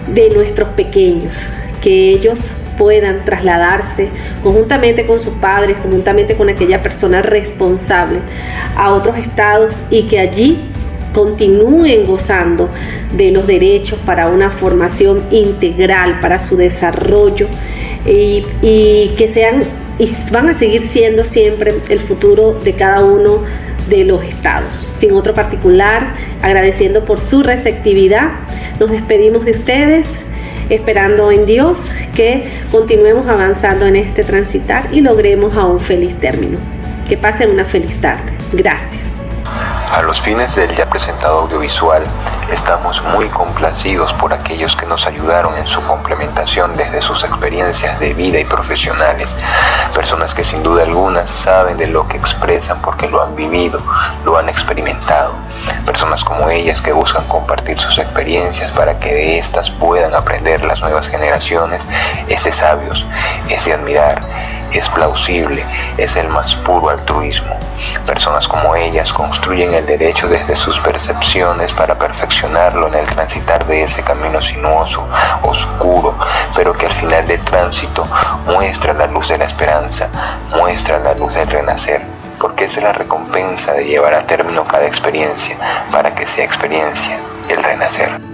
de nuestros pequeños, que ellos puedan trasladarse conjuntamente con sus padres, conjuntamente con aquella persona responsable a otros estados y que allí continúen gozando de los derechos para una formación integral, para su desarrollo y que sean y van a seguir siendo siempre el futuro de cada uno de los estados. Sin otro particular, agradeciendo por su receptividad, nos despedimos de ustedes, esperando en Dios que continuemos avanzando en este transitar y logremos a un feliz término. Que pasen una feliz tarde. Gracias. A los fines del ya presentado audiovisual, estamos muy complacidos por aquellos que nos ayudaron en su complementación desde sus experiencias de vida y profesionales, personas que sin duda alguna saben de lo que expresan porque lo han vivido, lo han experimentado, Personas como ellas que buscan compartir sus experiencias para que de estas puedan aprender las nuevas generaciones, es de sabios, es de admirar, es plausible, es el más puro altruismo. Personas como ellas construyen el derecho desde sus percepciones para perfeccionarlo en el transitar de ese camino sinuoso, oscuro, pero que al final del tránsito muestra la luz de la esperanza, muestra la luz del renacer, porque esa es la recompensa de llevar a término cada experiencia para que sea experiencia el renacer.